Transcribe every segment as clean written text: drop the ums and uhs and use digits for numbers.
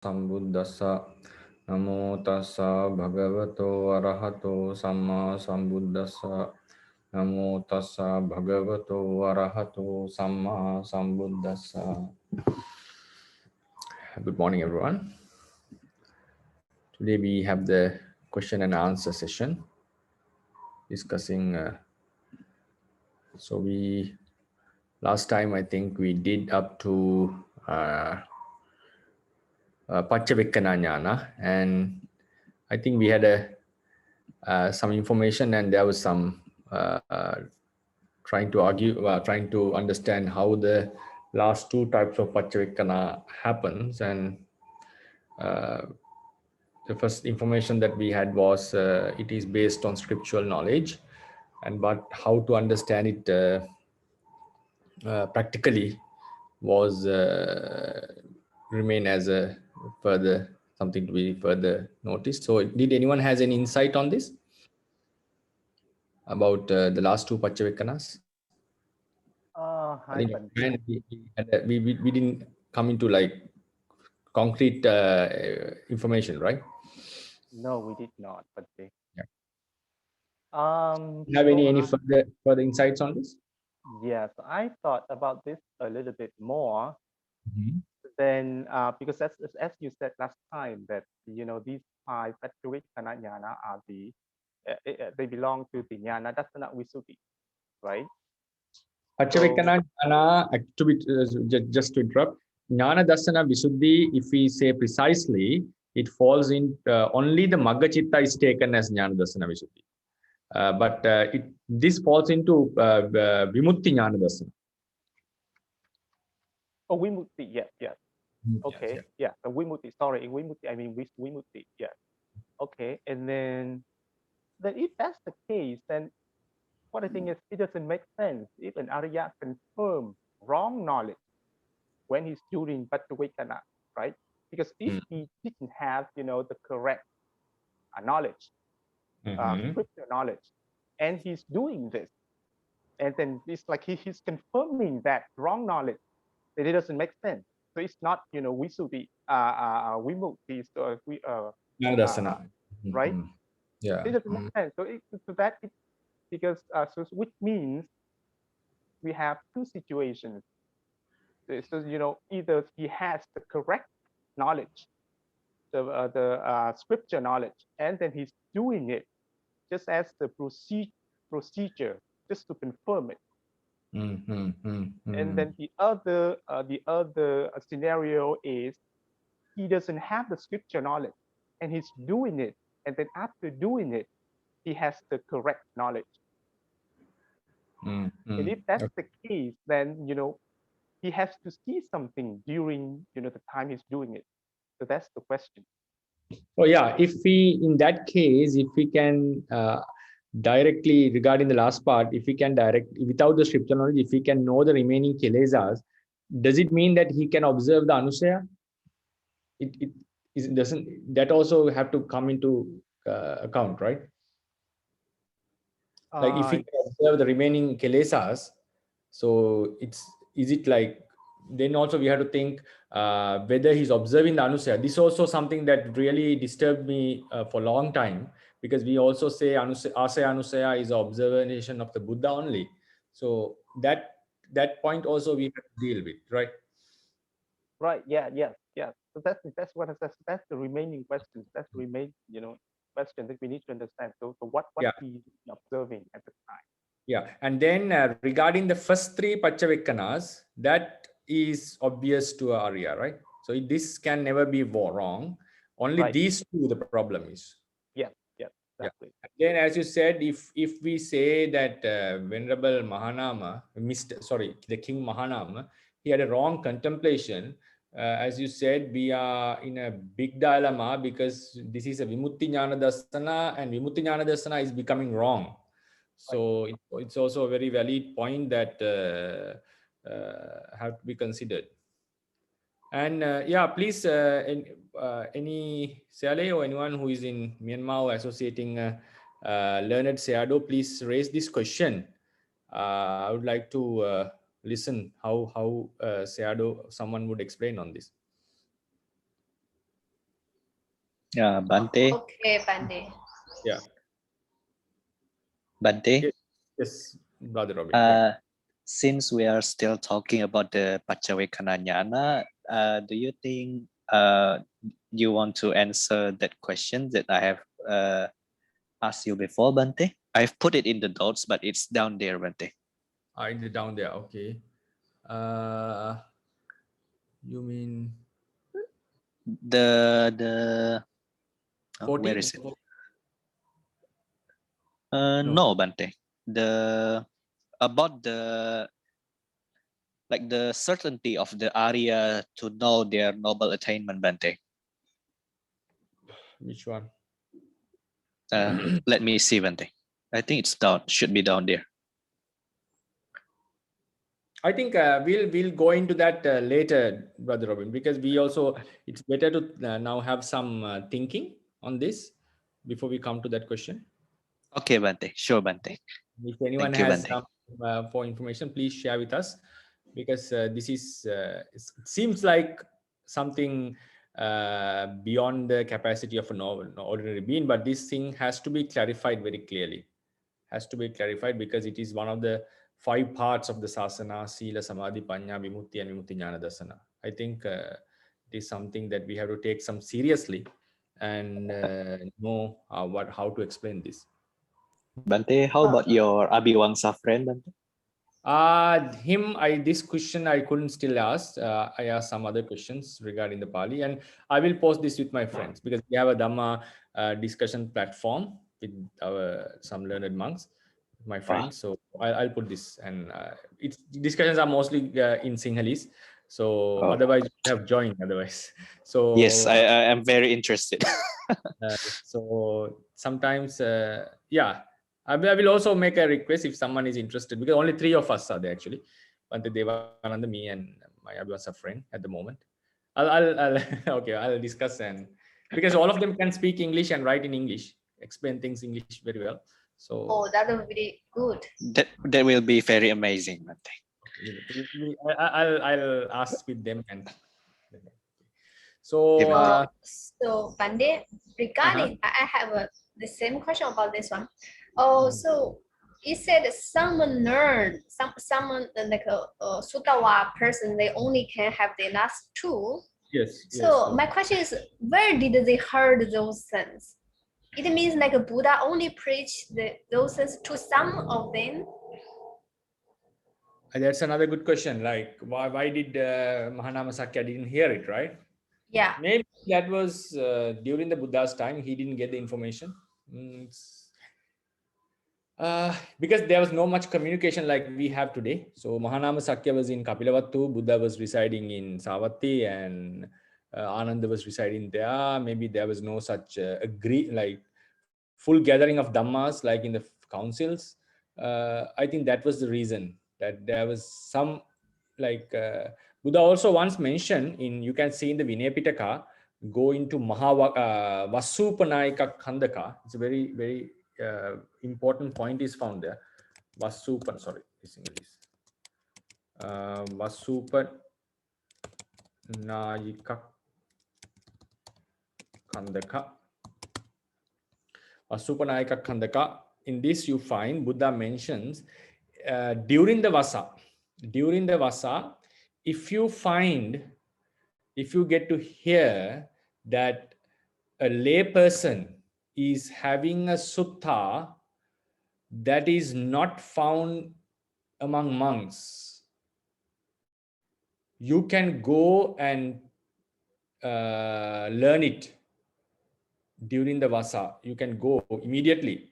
sambuddhassa. Namo tassa bhagavato arahato samma sambuddhassa. Namo tassa bhagavato arahato samma sambuddhassa. Good morning, everyone. Today we have the question and answer session discussing. Last time I think we did up to Paccavekkhana Jnana, and I think we had some information, and there was some trying to understand how the last two types of Paccavekkhana happens. And the first information that we had was it is based on scriptural knowledge, but how to understand it practically was remain as a further something to be further noticed. So did anyone has any insight on this about the last two Paccavekkanas? Hi, And we didn't come into like concrete information, right? No, we did not, Bhante. Yeah. So Have any further insights on this? yes, I thought about this a little bit more. Mm-hmm. Then, because as you said last time, that these five Paccavekkhana jnana are they belong to the jnana dasana visuddhi, right? Paccavekkhana Jnana, just to interrupt, Jnana Dasana Visuddhi, if we say precisely, it falls in only the Magga Chitta is taken as Jnana Dasana Visuddhi. But this falls into Vimutti Jnana Dasana. Oh, Vimutti, yes. Okay, Yes, yeah. So Vimutti, sorry, Vimutti, I mean Vimutti, yeah. Okay, and then if that's the case, then what I think is it doesn't make sense if an Arya confirm wrong knowledge when he's doing Paccavekkhana, right? Because if he didn't have, the correct knowledge, scripture knowledge, and he's doing this, and then it's like he's confirming that wrong knowledge, that it doesn't make sense. So it's not, Visuddhi, Vimukti, Jnana Dasana. right? Yeah. It doesn't make sense. Because so which means we have two situations. So either he has the correct knowledge, the scripture knowledge, and then he's doing it just as the procedure, just to confirm it. And then the other scenario is he doesn't have the scripture knowledge, and he's doing it, and then after doing it, he has the correct knowledge. And if that's the case, then he has to see something during the time he's doing it. So that's the question. Oh yeah, if we in that case, if we can directly regarding the last part, if we can direct without the scripture knowledge, if we can know the remaining kilesas, does it mean that he can observe the anusaya? It doesn't. That also have to come into account, right? Like if we can observe the remaining kilesas, so is it like then also we have to think whether he's observing the anusaya. This is also something that really disturbed me for a long time, because we also say asaya anusaya is an observation of the Buddha only. So that point also we have to deal with, right? Right. Yeah. So that's what I said. That's the remaining questions. That's the question that we need to understand. So what he's observing at the time. Yeah, and then regarding the first three Paccavekkanas, that is obvious to Arya, right? So this can never be wrong. Only these two, the problem is. Yeah, exactly. Yeah. Then, as you said, if we say that Venerable Mahanama, the King Mahanama, he had a wrong contemplation. As you said, we are in a big dilemma because this is a Vimutti Jnana Dasana, and Vimutti Jnana Dasana is becoming wrong. So it's also a very valid point that have to be considered. And yeah, please, any Seale or anyone who is in Myanmar or associating learned Sayadaw, please raise this question. I would like to listen how Sayadaw, someone would explain on this. Bhante. Okay, Bhante. Yeah. Bhante. Yes, yes, Brother Robin. Yeah. Since we are still talking about the Paccavekkhana Jnana, do you think you want to answer that question that I have asked you before, Bhante? I've put it in the notes, but it's down there, Bhante. Down there. Okay. You mean The 14? where is it? No. No, Bhante. The about the like the certainty of the Arya to know their noble attainment, Bhante. Which one? Let me see, Bhante. I think it's down. Should be down there. I think we'll go into that later, Brother Robin, because it's better to now have some thinking on this before we come to that question. Okay, Bhante. Sure, Bhante. If anyone Thank you, has Bhante. some for information, please share with us, because this is it seems like something beyond the capacity of an ordinary being, but this thing has to be clarified very clearly. Has to be clarified because it is one of the 5 parts of the sasana: Sila, Samadhi, Panya, Vimutti, and Vimutti Jnana Dasana. I think it is something that we have to take some seriously and know how to explain this. Bhante, how about your Abhivangsa friend, Bhante? This question I couldn't still ask. I asked some other questions regarding the Pāli, and I will post this with my friends because we have a Dhamma discussion platform with some learned monks, my friends. So I'll put this, and its discussions are mostly in Sinhalese. So otherwise, you have joined. Otherwise, so yes, I am very interested. so sometimes, yeah. I will also make a request if someone is interested, because only 3 of us are there actually. Bhante, Devananda, me, and my Abhivasa friend at the moment. I'll okay, I'll discuss, and because all of them can speak English and write in English, explain things English very well. So that will be good. That will be very amazing, Bhante. I'll ask with them, and so so Bhante, regarding I have the same question about this one. So you said someone learn someone like a Sutawa person, they only can have the last 2. yes. So my question is, where did they heard those things? It means like a Buddha only preached those things to some of them. That's another good question. Like, why did Mahanama Sakya didn't hear it, right? Yeah. Maybe that was during the Buddha's time. He didn't get the information. Because there was no much communication like we have today. So Mahanama Sakya was in Kapilavattu, Buddha was residing in Savatthi, and Ananda was residing there. Maybe there was no such full gathering of Dhammas like in the councils. I think that was the reason, that there was some Buddha also once mentioned you can see in the Vinaya Pitaka, go into Vasupanayika Khandaka. It's a very, very important point is found there. Vasupanayika Khandaka. Vasupanayika Khandaka. In this you find Buddha mentions during the Vasa, if you get to hear that a lay person is having a sutta that is not found among monks, you can go and learn it during the Vasa. You can go immediately.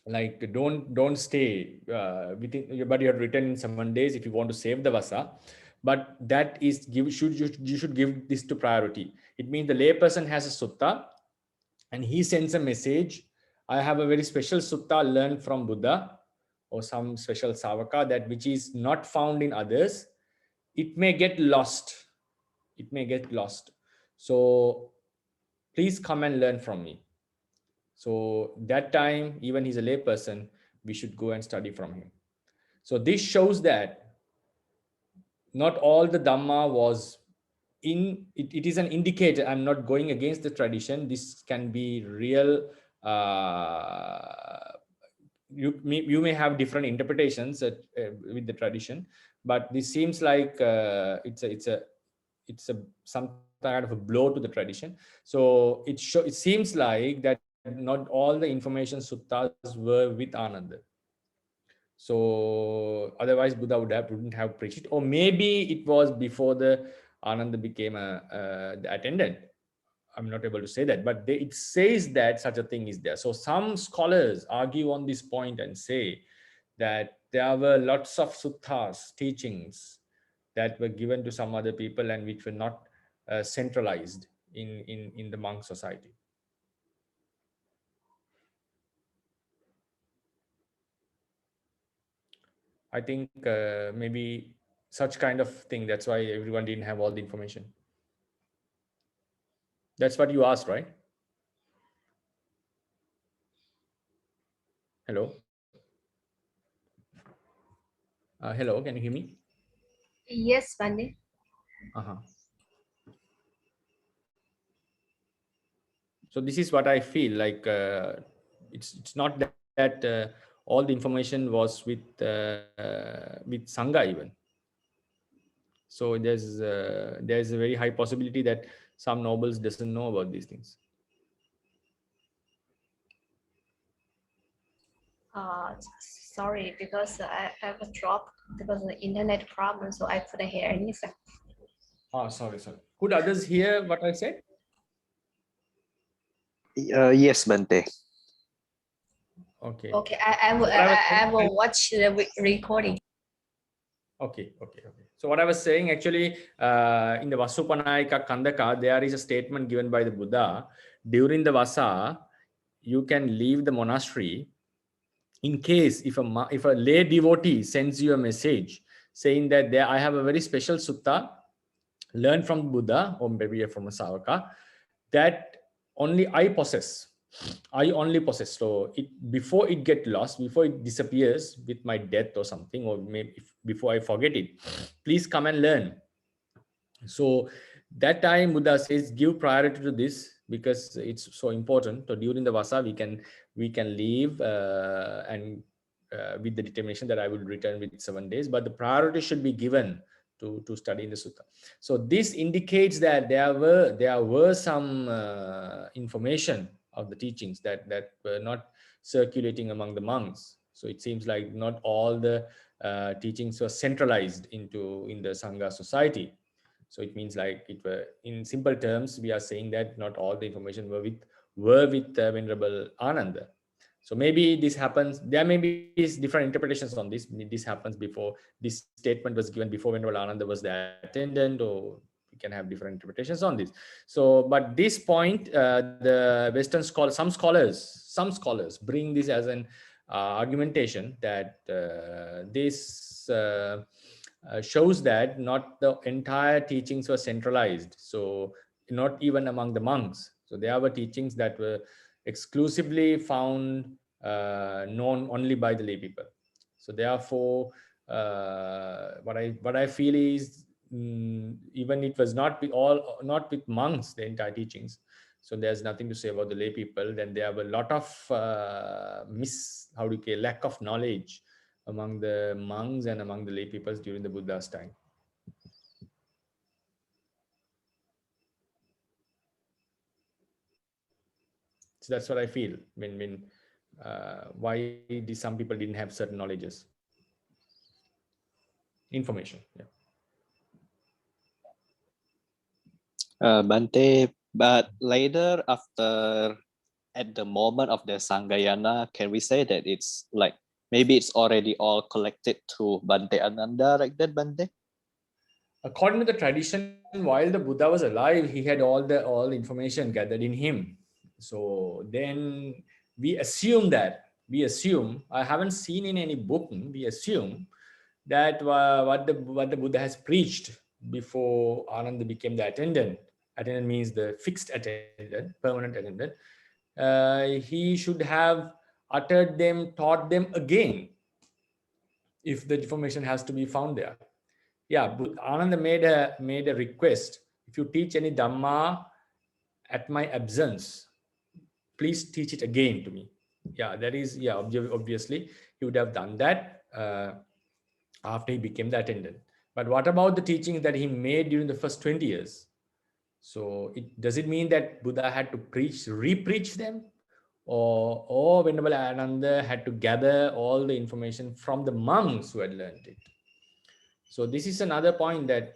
Like, don't stay within, but you have written in 7 days if you want to save the Vasa. But that is you should give this to priority. It means the layperson has a sutta and he sends a message. I have a very special sutta learned from Buddha or some special savaka that which is not found in others. It may get lost. So please come and learn from me. So that time, even he's a lay person, we should go and study from him. So this shows that not all the Dhamma was it is an indicator. I'm not going against the tradition. This can be real. You may have different interpretations with the tradition, but this seems like it's a some kind of a blow to the tradition. So it seems like that not all the information suttas were with Ananda. So otherwise Buddha wouldn't have preached it, or maybe it was before the Ananda became the attendant. I'm not able to say that, but it says that such a thing is there. So some scholars argue on this point and say that there were lots of suttas, teachings that were given to some other people and which were not centralized in the monk society. I think maybe such kind of thing. That's why everyone didn't have all the information. That's what you asked, right? Hello? Hello, can you hear me? Yes, Bhante. So this is what I feel like. It's not that all the information was with Sangha even. So there's a very high possibility that some nobles doesn't know about these things. Sorry, because I have a drop because of the internet problem, so I couldn't hear anything. Oh, sorry. Could others hear what I said? Yes, Bhante. Okay. Okay, I will watch the recording. Okay. So what I was saying actually, in the Vasupanayika Pandaka, there is a statement given by the Buddha. During the Vasa, you can leave the monastery in case if a lay devotee sends you a message saying that I have a very special sutta learned from Buddha or maybe from a Savaka that only I possess. I only possess. So before it gets lost, before it disappears with my death or something, or maybe before I forget it, please come and learn. So that time Buddha says give priority to this because it's so important. So during the Vasa we can leave and with the determination that I will return with 7 days, but the priority should be given to study in the sutta. So this indicates that there were some information of the teachings that were not circulating among the monks. So it seems like not all the teachings were centralized in the Sangha society. So it means like in simple terms, we are saying that not all the information were with Venerable Ananda. So maybe this happens. There may be different interpretations on this. This happens before this statement was given before Venerable Ananda was the attendant, or we can have different interpretations on this. So, but this point, the Western some scholars bring this as an argumentation that this shows that not the entire teachings were centralized. So not even among the monks. So there were teachings that were exclusively found known only by the lay people. So therefore, what I feel is even it was not with monks, the entire teachings. So there's nothing to say about the lay people. Then there were a lot of lack of knowledge among the monks and among the lay peoples during the Buddha's time. So that's what I feel when why some people didn't have certain knowledges, information. Yeah. Bhante, but later after, at the moment of the Sanggayana, can we say that it's like maybe it's already all collected to Bhante Ananda like that, Bhante? According to the tradition, while the Buddha was alive, he had all the information gathered in him. So then we assume I haven't seen in any book, we assume that what the Buddha has preached before Ananda became the attendant. Attendant means the fixed attendant, permanent attendant. He should have uttered them, taught them again, if the information has to be found there. Yeah, Ananda made a request if you teach any Dhamma at my absence, please teach it again to me. Yeah, that is, yeah, obviously he would have done that after he became the attendant. But what about the teachings that he made during the first 20 years? So does it mean that Buddha had to re-preach them? Or Venerable Ananda had to gather all the information from the monks who had learned it? So this is another point that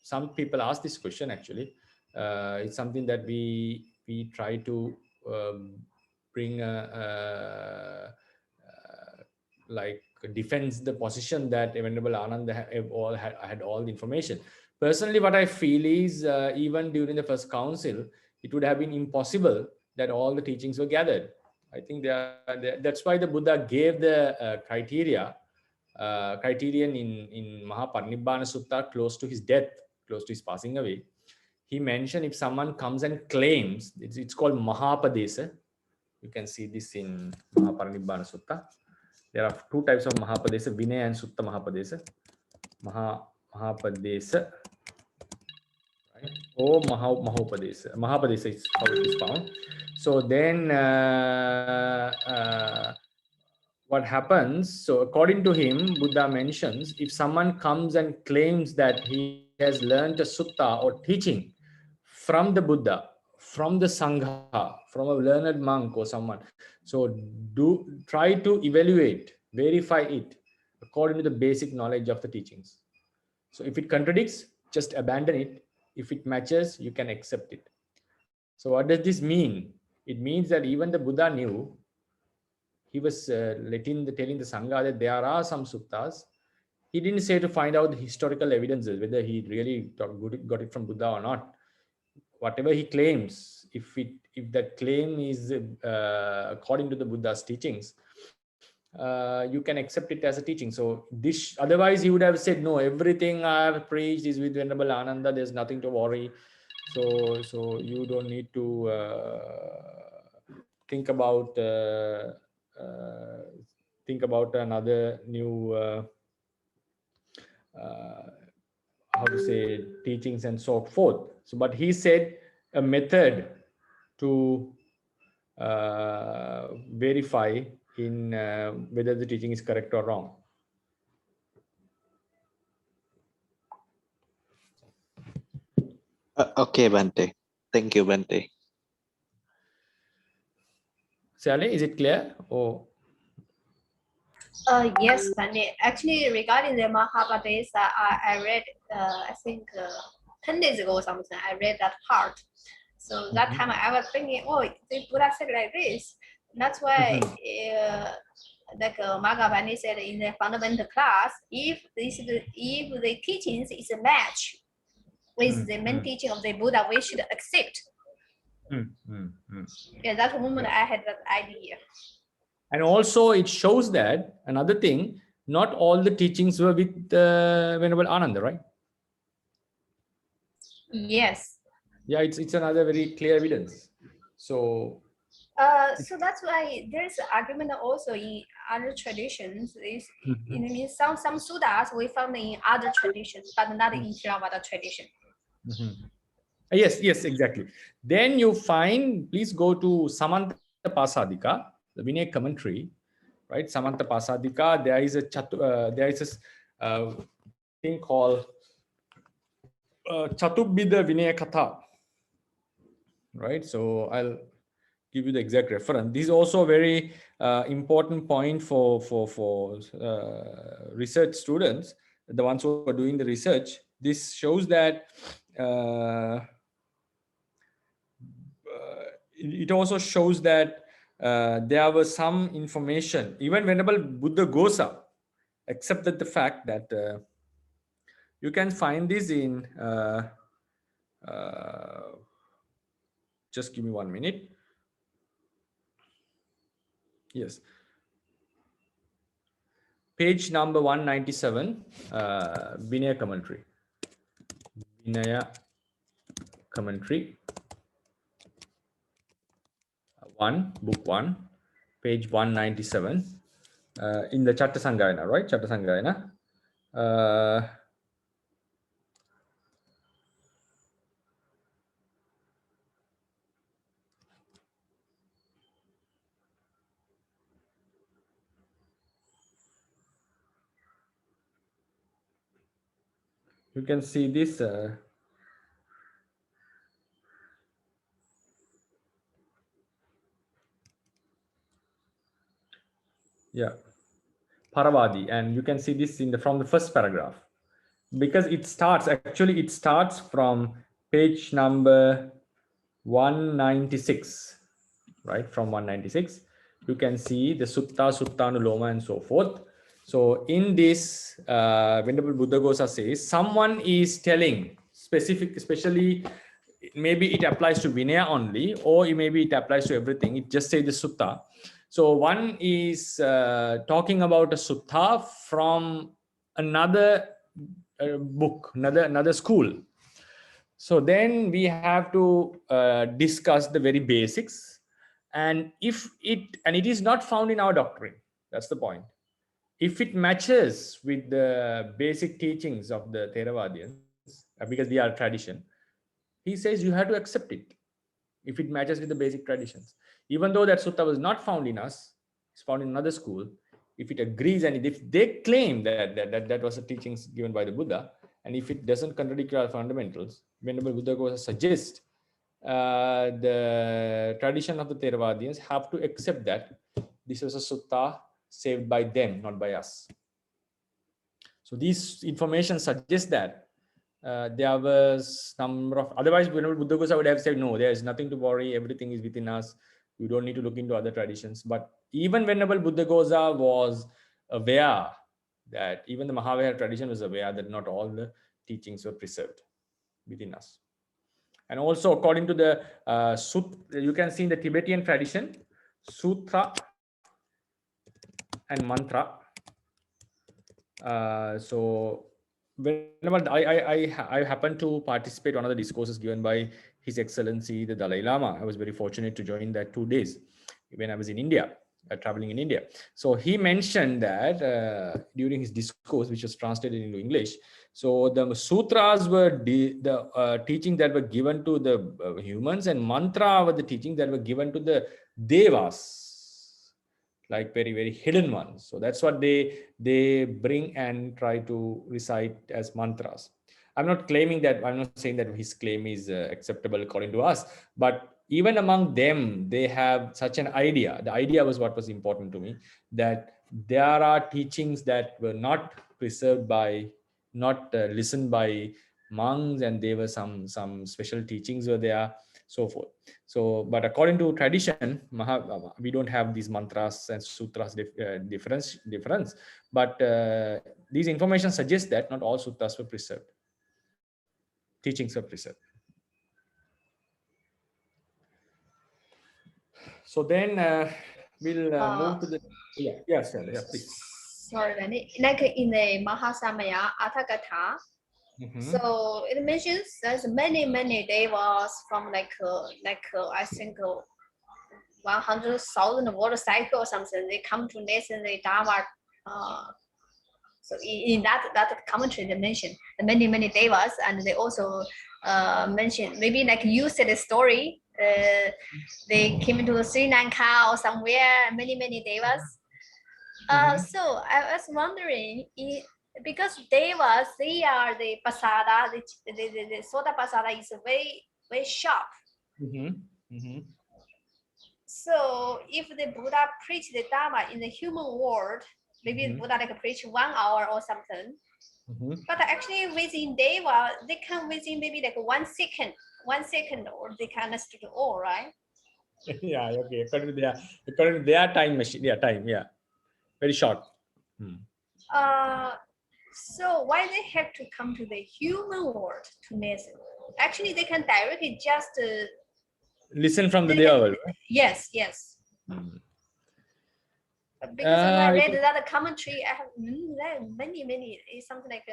some people ask this question actually. It's something that we try to bring like defends the position that Venerable Ananda had all the information. Personally, what I feel is even during the first council, it would have been impossible that all the teachings were gathered. I think that's why the Buddha gave the criterion in Mahaparinibbana Sutta close to his death, close to his passing away. He mentioned if someone comes and claims, it's called Mahapadesa. You can see this in Mahaparinibbana Sutta. There are two types of Mahapadesa, Vinaya and Sutta Mahapadesa. Mahapadesa, right? Or Mahopadesa. Mahapadesa is how it is found. So then what happens, so according to him, Buddha mentions, if someone comes and claims that he has learned a sutta or teaching from the Buddha, from the Sangha, from a learned monk or someone, so try to evaluate, verify it according to the basic knowledge of the teachings. So if it contradicts, just abandon it. If it matches, you can accept it. So what does this mean? It means that even the Buddha knew, he was telling the Sangha that there are some suttas. He didn't say to find out the historical evidences, whether he really got it from Buddha or not. Whatever he claims, if that claim is according to the Buddha's teachings, you can accept it as a teaching. So this, otherwise he would have said, no, everything I have preached is with Venerable Ananda, there's nothing to worry. So you don't need to think about another new how to say, teachings and so forth. So but he said a method to verify in whether the teaching is correct or wrong. Okay, Bhante. Thank you, Bhante. Sally, is it clear? Or Yes, Bhante. Actually, regarding the Mahapadesa, I read, I think 10 days ago or something, I read that part. So that time I was thinking, oh, the Buddha said like this. That's why, like Maggavihāri said in the fundamental class, if the teachings is a match with the main teaching of the Buddha, we should accept. Yeah, that moment I had that idea. And also it shows that another thing, not all the teachings were with Venerable Ananda, right? Yes. Yeah, it's another very clear evidence. So so that's why there's an argument also in other traditions. Is it means some suttas we found in other traditions, but not in Theravada tradition. Yes, exactly. Then you find, please go to Samanta Pasadika, the Vinaya commentary, right? Samanta Pasadika. There is a thing called Chaturbida Vinaya Katha, right? So I'll give you the exact reference. This is also a very important point for research students, the ones who are doing the research. This shows that it also shows that there was some information, even Venerable Buddha Gosa accepted the fact that you can find this in just give me 1 minute. Yes, page number 197, Vinaya commentary. Vinaya commentary 1, book 1, page 197, in the Chatta Sanggayana, right? Chatta Sanggayana. You can see this. Yeah, Paravadi, and you can see this in the from the first paragraph, because it starts from page number 196, right? From 196, you can see the Sutta, Suttanuloma, and so forth. So in this, Venerable Buddhaghosa says someone is telling especially maybe it applies to Vinaya only, or maybe it applies to everything. It just says the Sutta. So one is talking about a Sutta from another book, another school. So then we have to discuss the very basics, and it is not found in our doctrine. That's the point. If it matches with the basic teachings of the Theravadians, because we are tradition, he says you have to accept it if it matches with the basic traditions. Even though that sutta was not found in us, it's found in another school. If it agrees, and if they claim that was the teachings given by the Buddha, and if it doesn't contradict our fundamentals, Venerable Buddha suggests the tradition of the Theravadians have to accept that this was a sutta saved by them, not by us. So these information suggests that there was number of, otherwise Venerable Buddha would have said, no, there is nothing to worry, everything is within us, you don't need to look into other traditions. But even Venerable Buddhaghosa was aware that, even the Mahavihāri tradition was aware that not all the teachings were preserved within us. And also according to the you can see in the Tibetan tradition, sutra and mantra. So whenever I happened to participate one of the discourses given by His Excellency the Dalai Lama, I was very fortunate to join that 2 days when I was in India, traveling in India. So he mentioned that during his discourse, which was translated into English, so the sutras were the teaching that were given to the humans, and mantra were the teaching that were given to the devas, like very, very hidden ones. So that's what they bring and try to recite as mantras. I'm not claiming that, I'm not saying that his claim is acceptable according to us, but even among them, they have such an idea. The idea was what was important to me, that there are teachings that were not preserved by, not listened by monks, and there were some special teachings were there, so forth. So, but according to tradition, we don't have these mantras and sutras difference. But these information suggests that not all sutras were preserved. Teachings were preserved. So then we'll move to the please. Sorry, like in the Mahasamaya Atthakatha. So it mentions there's many devas from like I think 100,000 water cycle or something. They come to listen the Dharma. So in that commentary they mention the many devas, and they also mention, maybe like you said the story. They came into Sri Lanka or somewhere, many devas. So I was wondering, because devas, they are the pasada, the Sota pasada is very sharp. So if the Buddha preached the Dharma in the human world, maybe the Buddha like preach 1 hour or something. But actually within Deva, they come within maybe like 1 second, or they can understand all, right? Yeah, okay. According to their time machine, time, very short. So why they have to come to the human world to listen? Actually, they can directly just listen from the Deva world. Yes. Because when I read that commentary, I have many. It's something like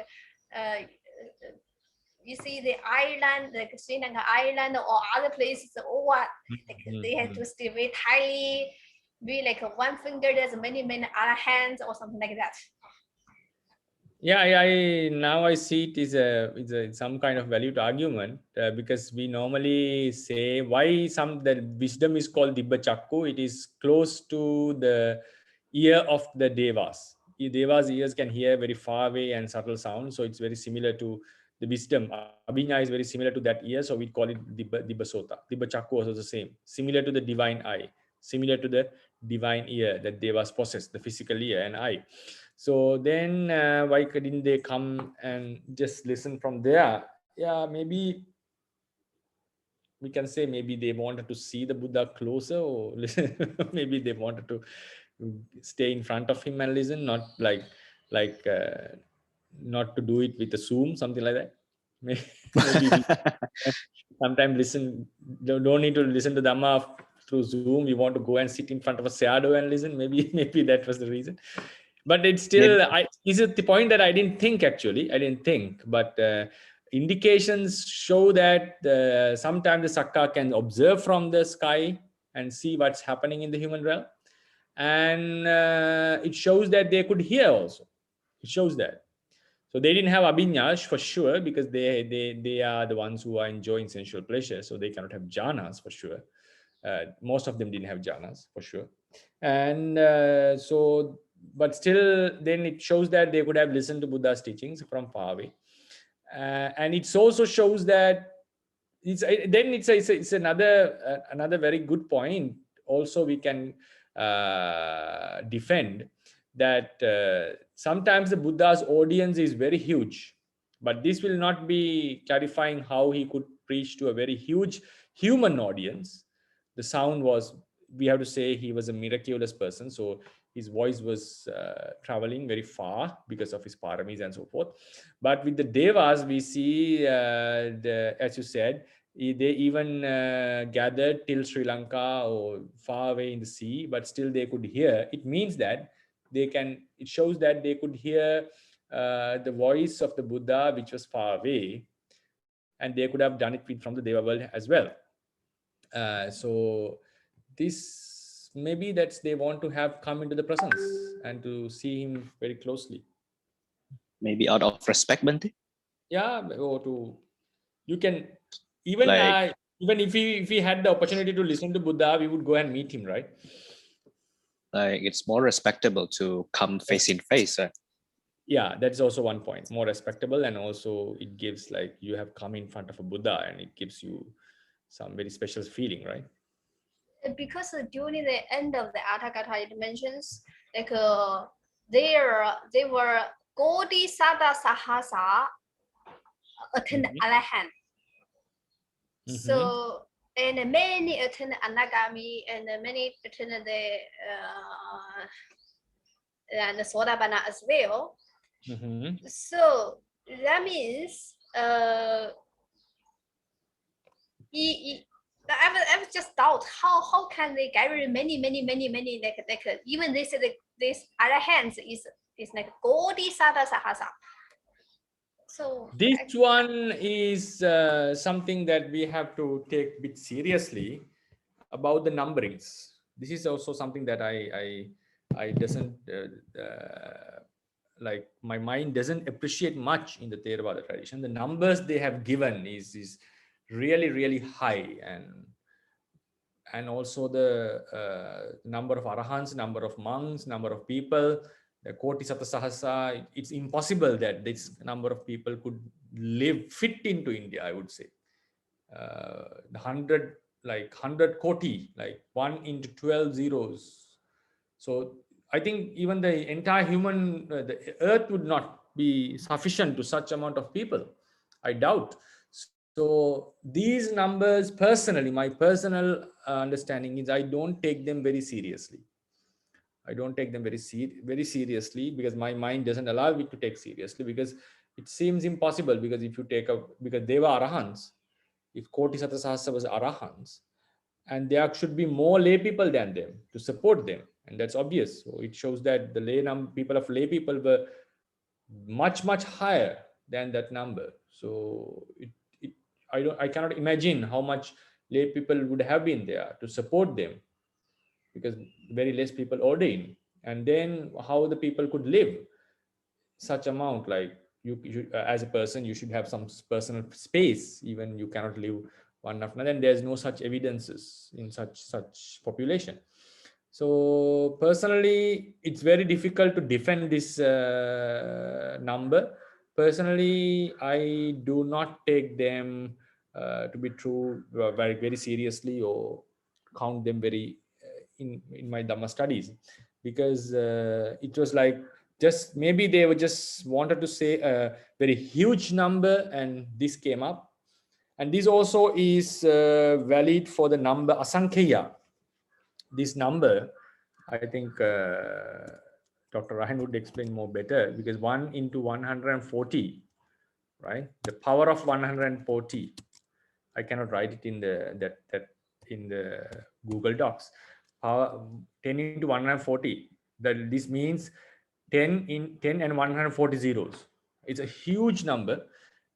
you see the island, like Sri Lanka island or other places, or what, like they have to stay very tightly, be like 1 finger, there's many other hands or something like that. Yeah, now I see it is it's some kind of valued argument, because we normally say why the wisdom is called Dibba Chakku. It is close to the ear of the devas. Devas' ears can hear very far away and subtle sounds, so it's very similar to the wisdom. Abhinya is very similar to that ear, so we call it Dibba Sota. Dibba Chakku was also the same, similar to the divine eye, similar to the divine ear that Devas possess, the physical ear and eye. So then why couldn't they come and just listen from there? Yeah, maybe we can say maybe they wanted to see the Buddha closer, or listen. Maybe they wanted to stay in front of him and listen, not like not to do it with a Zoom, something like that. Maybe we sometimes listen, don't need to listen to Dhamma through Zoom. We want to go and sit in front of a shadow and listen. Maybe that was the reason. But it's still, is it the point that I didn't think actually? I didn't think, but indications show that sometimes the Sakka can observe from the sky and see what's happening in the human realm. And it shows that they could hear also. It shows that. So they didn't have abhinyash for sure, because they are the ones who are enjoying sensual pleasure, so they cannot have jhanas for sure. Most of them didn't have jhanas for sure. And but still, then it shows that they could have listened to Buddha's teachings from far away. And it also shows that it's another very good point. Also, we can defend that sometimes the Buddha's audience is very huge, but this will not be clarifying how he could preach to a very huge human audience. The sound was, we have to say, he was a miraculous person, so his voice was traveling very far because of his paramis and so forth. But with the Devas, we see, as you said, they even gathered till Sri Lanka or far away in the sea, but still they could hear. It means that it shows that they could hear the voice of the Buddha, which was far away, and they could have done it from the Deva world as well. So this maybe that's they want to have come into the presence and to see him very closely. Maybe out of respect, Bhante? Yeah, or to, you can even Like, even if we had the opportunity to listen to Buddha, we would go and meet him, right? like it's more respectable to come face in face. Yeah, that's also one point. More respectable, and also it gives, like, you have come in front of a Buddha, and it gives you some very special feeling, right? Because during the end of the Atthakatha, it mentions like they were Gaudi Sada Sahasa attend Arahant. So and many attend Anagami, and many attend the Sodapana as well. So that means I was just doubt how can they carry many like even they said this Arahants is like Gaudi Sada Sahasa. So this one is something that we have to take a bit seriously about the numberings. This is also something that I doesn't like, my mind doesn't appreciate much in the Theravada tradition. The numbers they have given is really high, and also the number of arahants, number of monks, number of people, the Koti Sata Sahasa. It's impossible that this number of people could fit into India, I would say. The 100 Koti, like 1 into 12 zeros. So I think even the entire human, the earth would not be sufficient to such amount of people, I doubt. So these numbers, personally, my personal understanding is I don't take them very seriously. I don't take them very seriously, because my mind doesn't allow me to take seriously, because it seems impossible. Because if you take because they were arahants, if Koti Sata Sahasra was arahants, and there should be more lay people than them to support them, and that's obvious. So it shows that the lay people were much higher than that number. So I cannot imagine how much lay people would have been there to support them, because very less people ordain. And then how the people could live such amount, like you as a person, you should have some personal space. Even you cannot live one after another, and there's no such evidences in such population. So personally, it's very difficult to defend this number, personally, I do not take them to be true very, very seriously, or count them very in my Dhamma studies, because it was like, just maybe they were just wanted to say a very huge number, and this came up. And this also is valid for the number Asankheya. This number, I think Dr. Ryan would explain more better, because 1 into 140, right? The power of 140. I cannot write it in the in the Google Docs. Power 10 into 140. That this means 10 and 140 zeros. It's a huge number.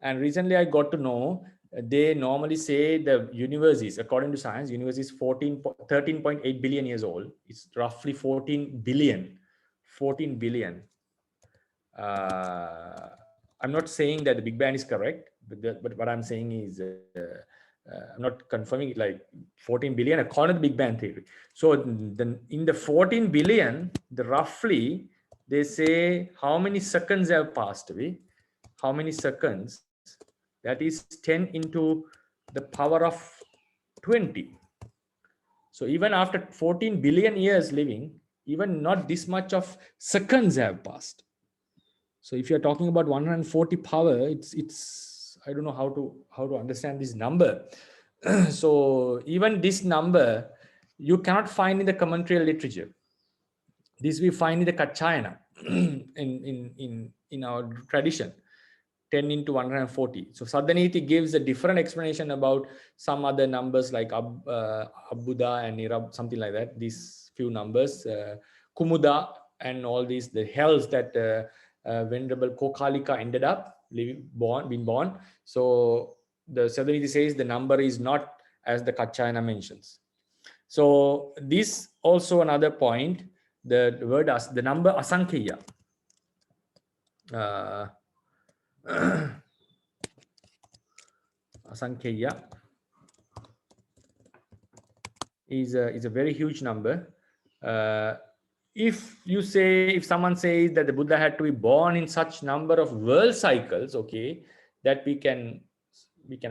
And recently I got to know they normally say the universe is, according to science, universe is 13.8 billion years old. It's roughly 14 billion. 14 billion. I'm not saying that the Big Bang is correct, but what I'm saying is I'm not confirming it, like 14 billion according to the Big Bang theory. So in the 14 billion, roughly they say how many seconds have passed away. How many seconds? That is 10 into the power of 20. So even after 14 billion years living, even not this much of seconds have passed. So if you're talking about 140 power, it's I don't know how to understand this number. So even this number you cannot find in the commentary literature. This we find in the Kachayana in our tradition. 10 into 140. So Saddhaniti gives a different explanation about some other numbers like Abbuddha and Nirab, something like that. These few numbers, Kumuda and all these, the hells that Venerable Kokalika ended up being born. So the Saddhaniti says the number is not as the Kachayana mentions. So this also another point, the word the number Asankheya. Asankheya is a very huge number. If someone says that the Buddha had to be born in such number of world cycles, okay, that we can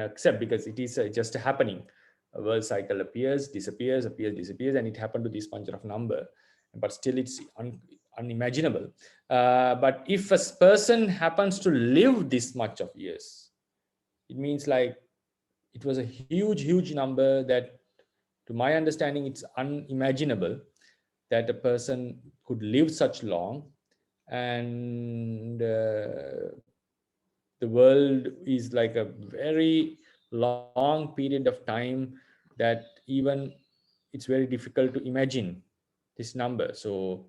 accept, because it is just happening. A world cycle appears, disappears, appears, disappears, and it happened to this bunch of number. But still, it's unimaginable. But if a person happens to live this much of years, it means like it was a huge number that, to my understanding, it's unimaginable that a person could live such long, and the world is like a very long period of time that even it's very difficult to imagine this number. So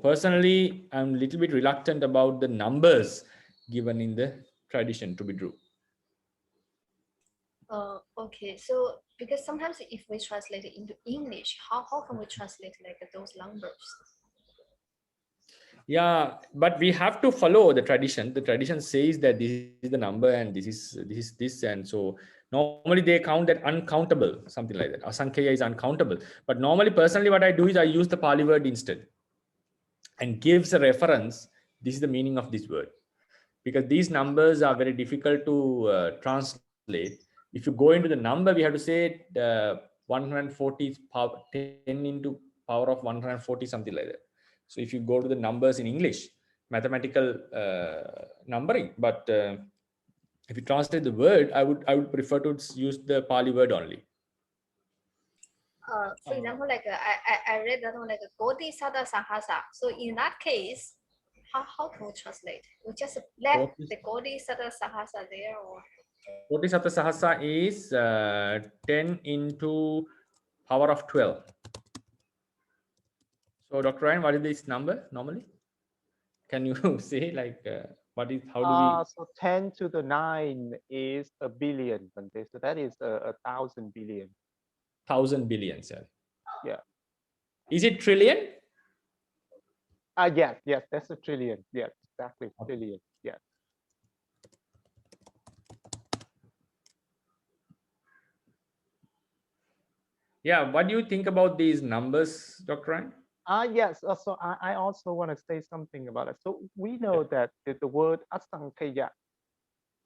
personally, I'm a little bit reluctant about the numbers given in the tradition to be true. Okay, so because sometimes if we translate it into English, how can we translate like those numbers? Yeah, but we have to follow the tradition. The tradition says that this is the number and this is this, and so normally they count that uncountable, something like that. Asankheya is uncountable. But normally, personally, what I do is I use the Pāli word instead and gives a reference. This is the meaning of this word, because these numbers are very difficult to translate. If you go into the number, we have to say 140 power 10 into power of 140, something like that. So if you go to the numbers in English, mathematical numbering, but if you translate the word, I would prefer to use the Pāli word only. For example, like I read that one like Bodhisattva Sahasa. So in that case, how can we translate? We just left the Bodhisattva Sahasa there, or Bodhisattva Sahasa is 10 into power of 12. So Dr. Ryan, what is this number normally? Can you say like what is, how do we? So 10 to the 9 is a billion, Bhante. So that is 1,000 billion. 1,000 billion, sir. Yeah. Is it trillion? Yes, that's a trillion. Yes, exactly, trillion. Yes. Yeah, what do you think about these numbers, Dr. Ryan? Yes. Also, I also want to say something about it. So we know that the word asankhya,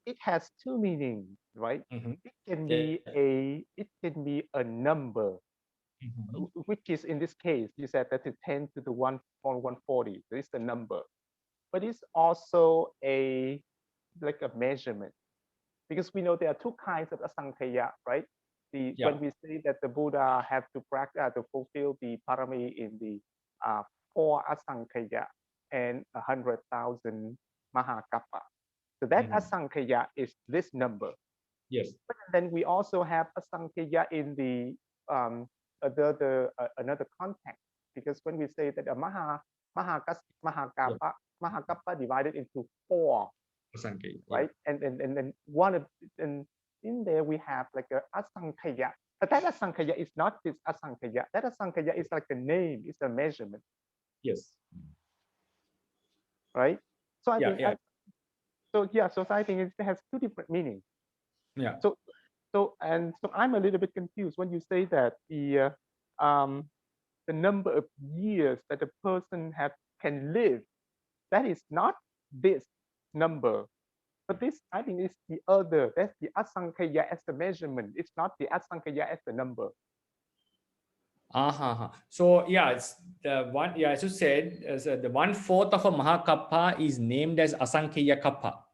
it has two meanings, right? Mhm. It can Yeah. be a number, Mhm. which is in this case, you said that is 10 to the 1 or 140. There is a number, but it's also like a measurement, because we know there are two kinds of asankhya, right? Yeah. When we say that the Buddha have to practice to fulfill the parami in the uh, 4 asankhya and 100,000 mahakappa. So that Mhm. asankhya is this number. Yes. But then we also have asankhya in the another context, because when we say that a Yeah. mahakappa divided into 4, Asankhya. Yeah. right? And then one of, and in there we have like a asankhya. But that asankhya is not this asankhya. That asankhya is like a name, it's a measurement, Yes. right? So I Yeah. think Yeah. so I think it has two different meanings. Yeah. So I'm a little bit confused when you say that the number of years that a person can live, that is not this number. But this, I think, is the other. That's the asankhya as the measurement. It's not the asankhya as the number. So yeah, it's the one. Yeah, as you said, the 1/4 of a Mahakappa is named as Asankhya Kappa,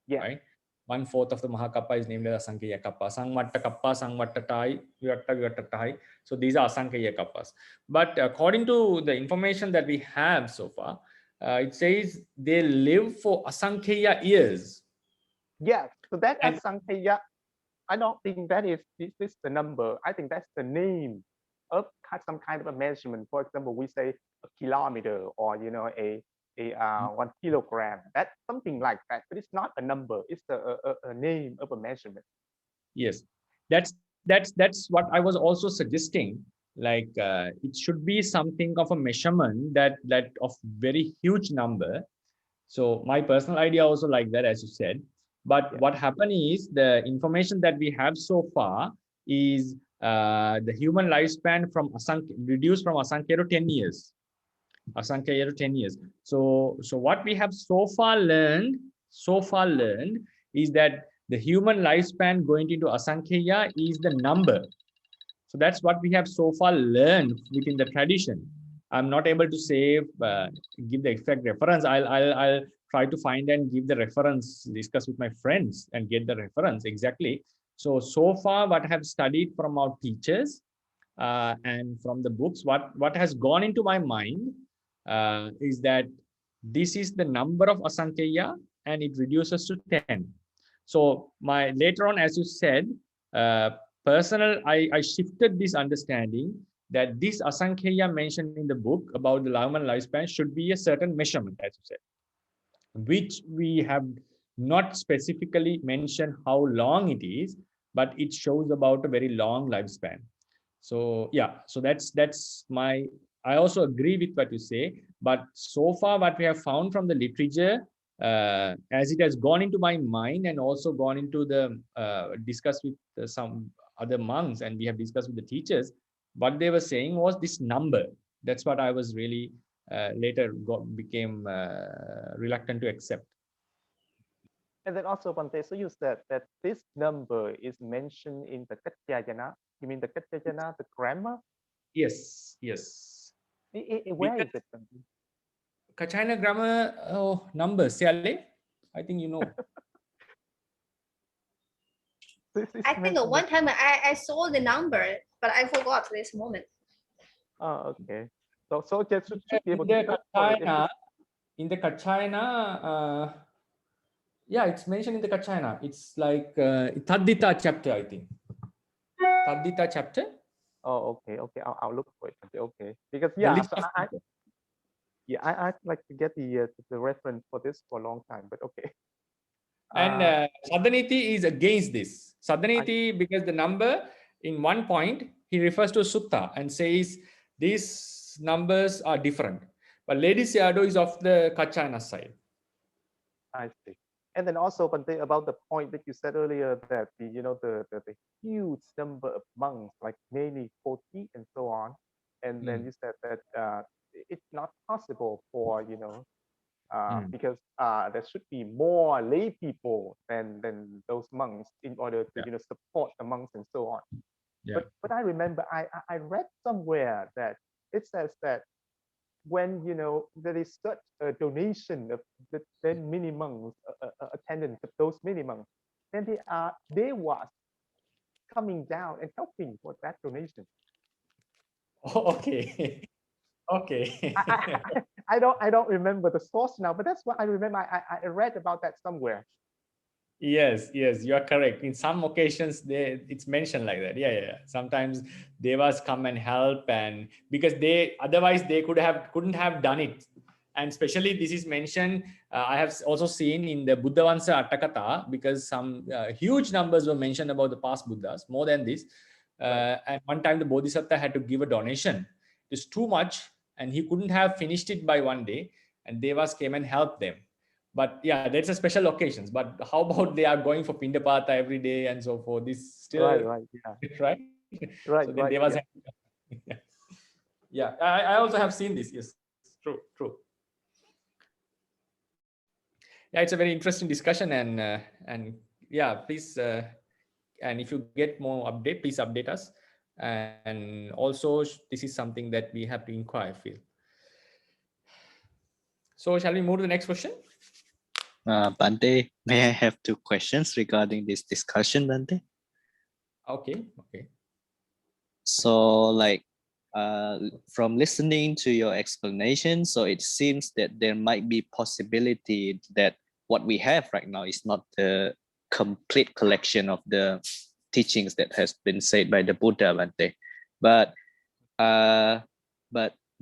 Yeah. right? 1/4 of the Mahakappa is named as Asankhya Kappa. Sangmatta Kappa, Sangmatta Tai, Vivatta Vivatta Tai. So these are Asankhya Kappas. But according to the information that we have so far, it says they live for Asankhya years. Yeah. So that And asankhya, I don't think that is this is the number. I think that's the name of some kind of a measurement. For example, we say a kilometer, or a 1 kilogram. That's something like that. But it's not a number. It's a name of a measurement. yes, that's what I was also suggesting. Like it should be something of a measurement that of very huge number. So my personal idea also like that, as you said. But Yeah. what happened is the information that we have so far is the human lifespan from Asankhya reduced from Asankhya to 10 years. Asankhya to 10 years. So what we have so far learned is that the human lifespan going into Asankhya is the number. So that's what we have so far learned within the tradition. I'm not able to say give the exact reference. I'll try to find and give the reference, discuss with my friends and get the reference exactly. So far what I have studied from our teachers and from the books, what has gone into my mind is that this is the number of Asankhya and it reduces to 10. So my later on, as you said, uh, personal, I shifted this understanding that this Asankhya mentioned in the book about the human lifespan should be a certain measurement, as you said, which we have not specifically mentioned how long it is, but it shows about a very long lifespan. So yeah, so that's my, I also agree with what you say, but so far what we have found from the literature, as it has gone into my mind and also gone into the discussed with some other monks, and we have discussed with the teachers, what they were saying was this number. That's what I was really later became reluctant to accept. And then also, Bhante, so you said that this number is mentioned in the Katyayana. You mean the Katyayana, the grammar? Yes. Where is it? Kachina grammar numbers, Siale? I think you know. I think one time I saw the number, but I forgot this moment. Oh, okay. So just should be able In to the search for it. Kachina, yeah, it's mentioned in the Kachina. It's like Taddita chapter, I think. Taddita chapter. Oh, okay. I'll look for it. Okay. Because The yeah, list so of people. I'd like to get the reference for this for a long time, but okay. And Sadaniti is against this. Sadaniti, because the number in one point, he refers to Sutta and says these numbers are different. But Lady Seado is of the Kachina side. I see. And then also, but about the point that you said earlier, that the huge number of monks, like many 40 and so on, and then you said that not possible for, because there should be more lay people than those monks in order to, support the monks and so on. Yeah. But I remember I read somewhere that it says that when there is such a donation of the then mini monks, attendance of those mini monks, then they was coming down and helping for that donation. Oh, okay. Okay. I don't remember the source now, but that's what I remember. I read about that somewhere. Yes, you are correct. In some occasions, it's mentioned like that. Yeah. Sometimes devas come and help, and because they otherwise they couldn't have done it. And especially this is mentioned. I have also seen in the Buddhavansa Attakatha, because some huge numbers were mentioned about the past Buddhas, more than this. Right. And one time the Bodhisattva had to give a donation. It's too much, and he couldn't have finished it by one day. And devas came and helped them. But yeah, that's a special occasions. But how about they are going for Pindapata every day and so forth? This still Right. Yeah. right. Right. So then Right. devas. Yeah. Yeah, I also have seen this. Yes, true. Yeah, it's a very interesting discussion, and yeah, please, and if you get more update, please update us. And also, this is something that we have to inquire, I feel. So shall we move to the next question? Bhante, may I have two questions regarding this discussion, Bhante? Okay. So like from listening to your explanation, so it seems that there might be possibility that what we have right now is not the complete collection of the teachings that has been said by the Buddha, Bhante. But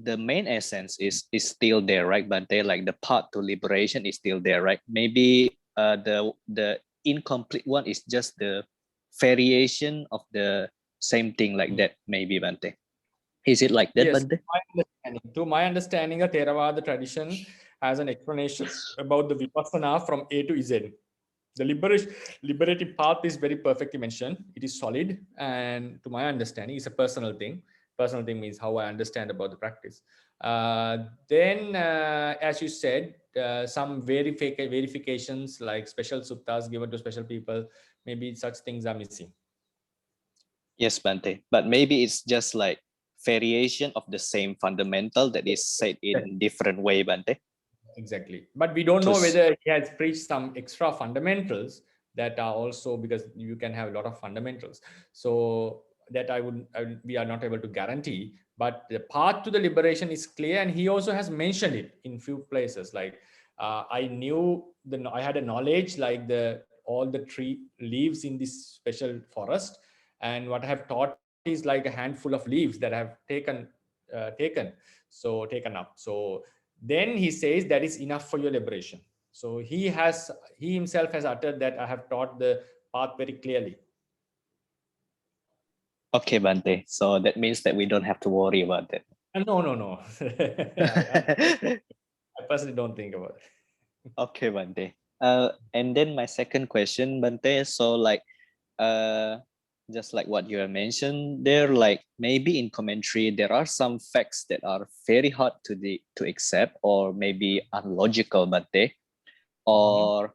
the main essence is still there, right, Bhante? Like the path to liberation is still there, right? Maybe the incomplete one is just the variation of the same thing like that, maybe, Bhante. Is it like that, Yes, Bhante? to my understanding, the Theravada tradition has an explanation about the vipassana from A to Z. The liberative path is very perfectly mentioned. It is solid, and to my understanding, it's a personal thing. Personal thing means how I understand about the practice. Then, as you said, some verifications like special suttas given to special people, maybe such things are missing. Yes, Bhante. But maybe it's just like variation of the same fundamental that is said in different way, Bhante. Exactly. But we don't know whether he has preached some extra fundamentals that are also, because you can have a lot of fundamentals. So that we are not able to guarantee, but the path to the liberation is clear. And he also has mentioned it in few places. Like I had a knowledge like all the tree leaves in this special forest. And what I have taught is like a handful of leaves that I have taken up. So then he says that is enough for your liberation. So he himself has uttered that I have taught the path very clearly. Okay, Bhante. So that means that we don't have to worry about that. No. I personally don't think about it. Okay, Bhante. And then my second question, Bhante. So like, just like what you have mentioned there, like maybe in commentary, there are some facts that are very hard to accept or maybe unlogical, Bhante. Or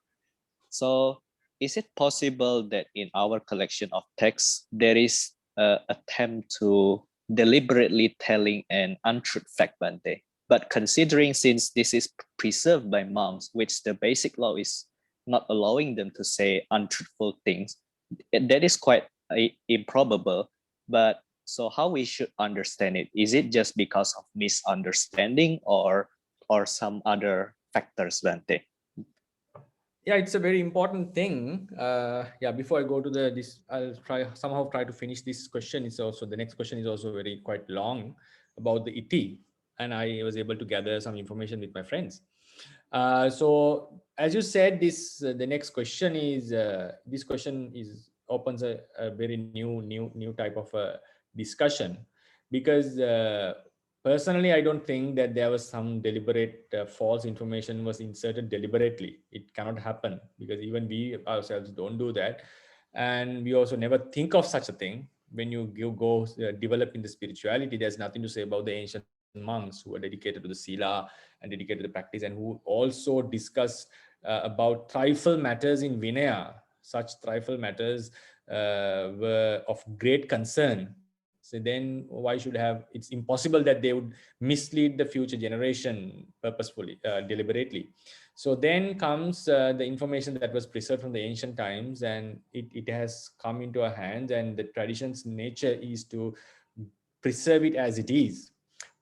so is it possible that in our collection of texts, there is an attempt to deliberately telling an untruth fact, Bhante? But considering since this is preserved by monks, which the basic law is not allowing them to say untruthful things, that is quite improbable. But so how we should understand it? Is it just because of misunderstanding or some other factors, Bhante? Yeah, it's a very important thing. Before I go to this, I'll try to finish this question. Is also the next question is also very quite long about the iti, and I was able to gather some information with my friends. So as you said, the next question is opens a very new type of a discussion, because personally I don't think that there was some deliberate false information was inserted deliberately. It cannot happen, because even we ourselves don't do that, and we also never think of such a thing. When you go develop in the spirituality, there's nothing to say about the ancient monks who are dedicated to the sila and dedicated to the practice, and who also discuss about trifle matters in Vinaya. Such trifle matters were of great concern. So then why should have, it's impossible that they would mislead the future generation purposefully, deliberately. So then comes the information that was preserved from the ancient times, and it has come into our hands, and the tradition's nature is to preserve it as it is.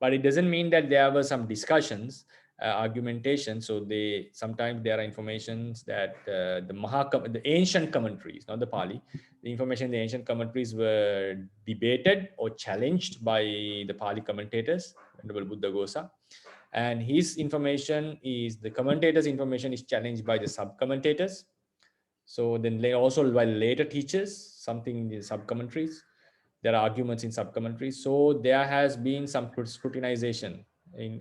But it doesn't mean that there were some discussions, argumentation. So they, sometimes there are informations that the ancient commentaries, not the Pāļi, the information in the ancient commentaries were debated or challenged by the Pāļi commentators, Venerable Buddhaghosa. And his information is, the commentators' information is challenged by the sub-commentators. So then they also by later teachers, something in the sub-commentaries. There are arguments in sub-commentaries. So there has been some scrutinization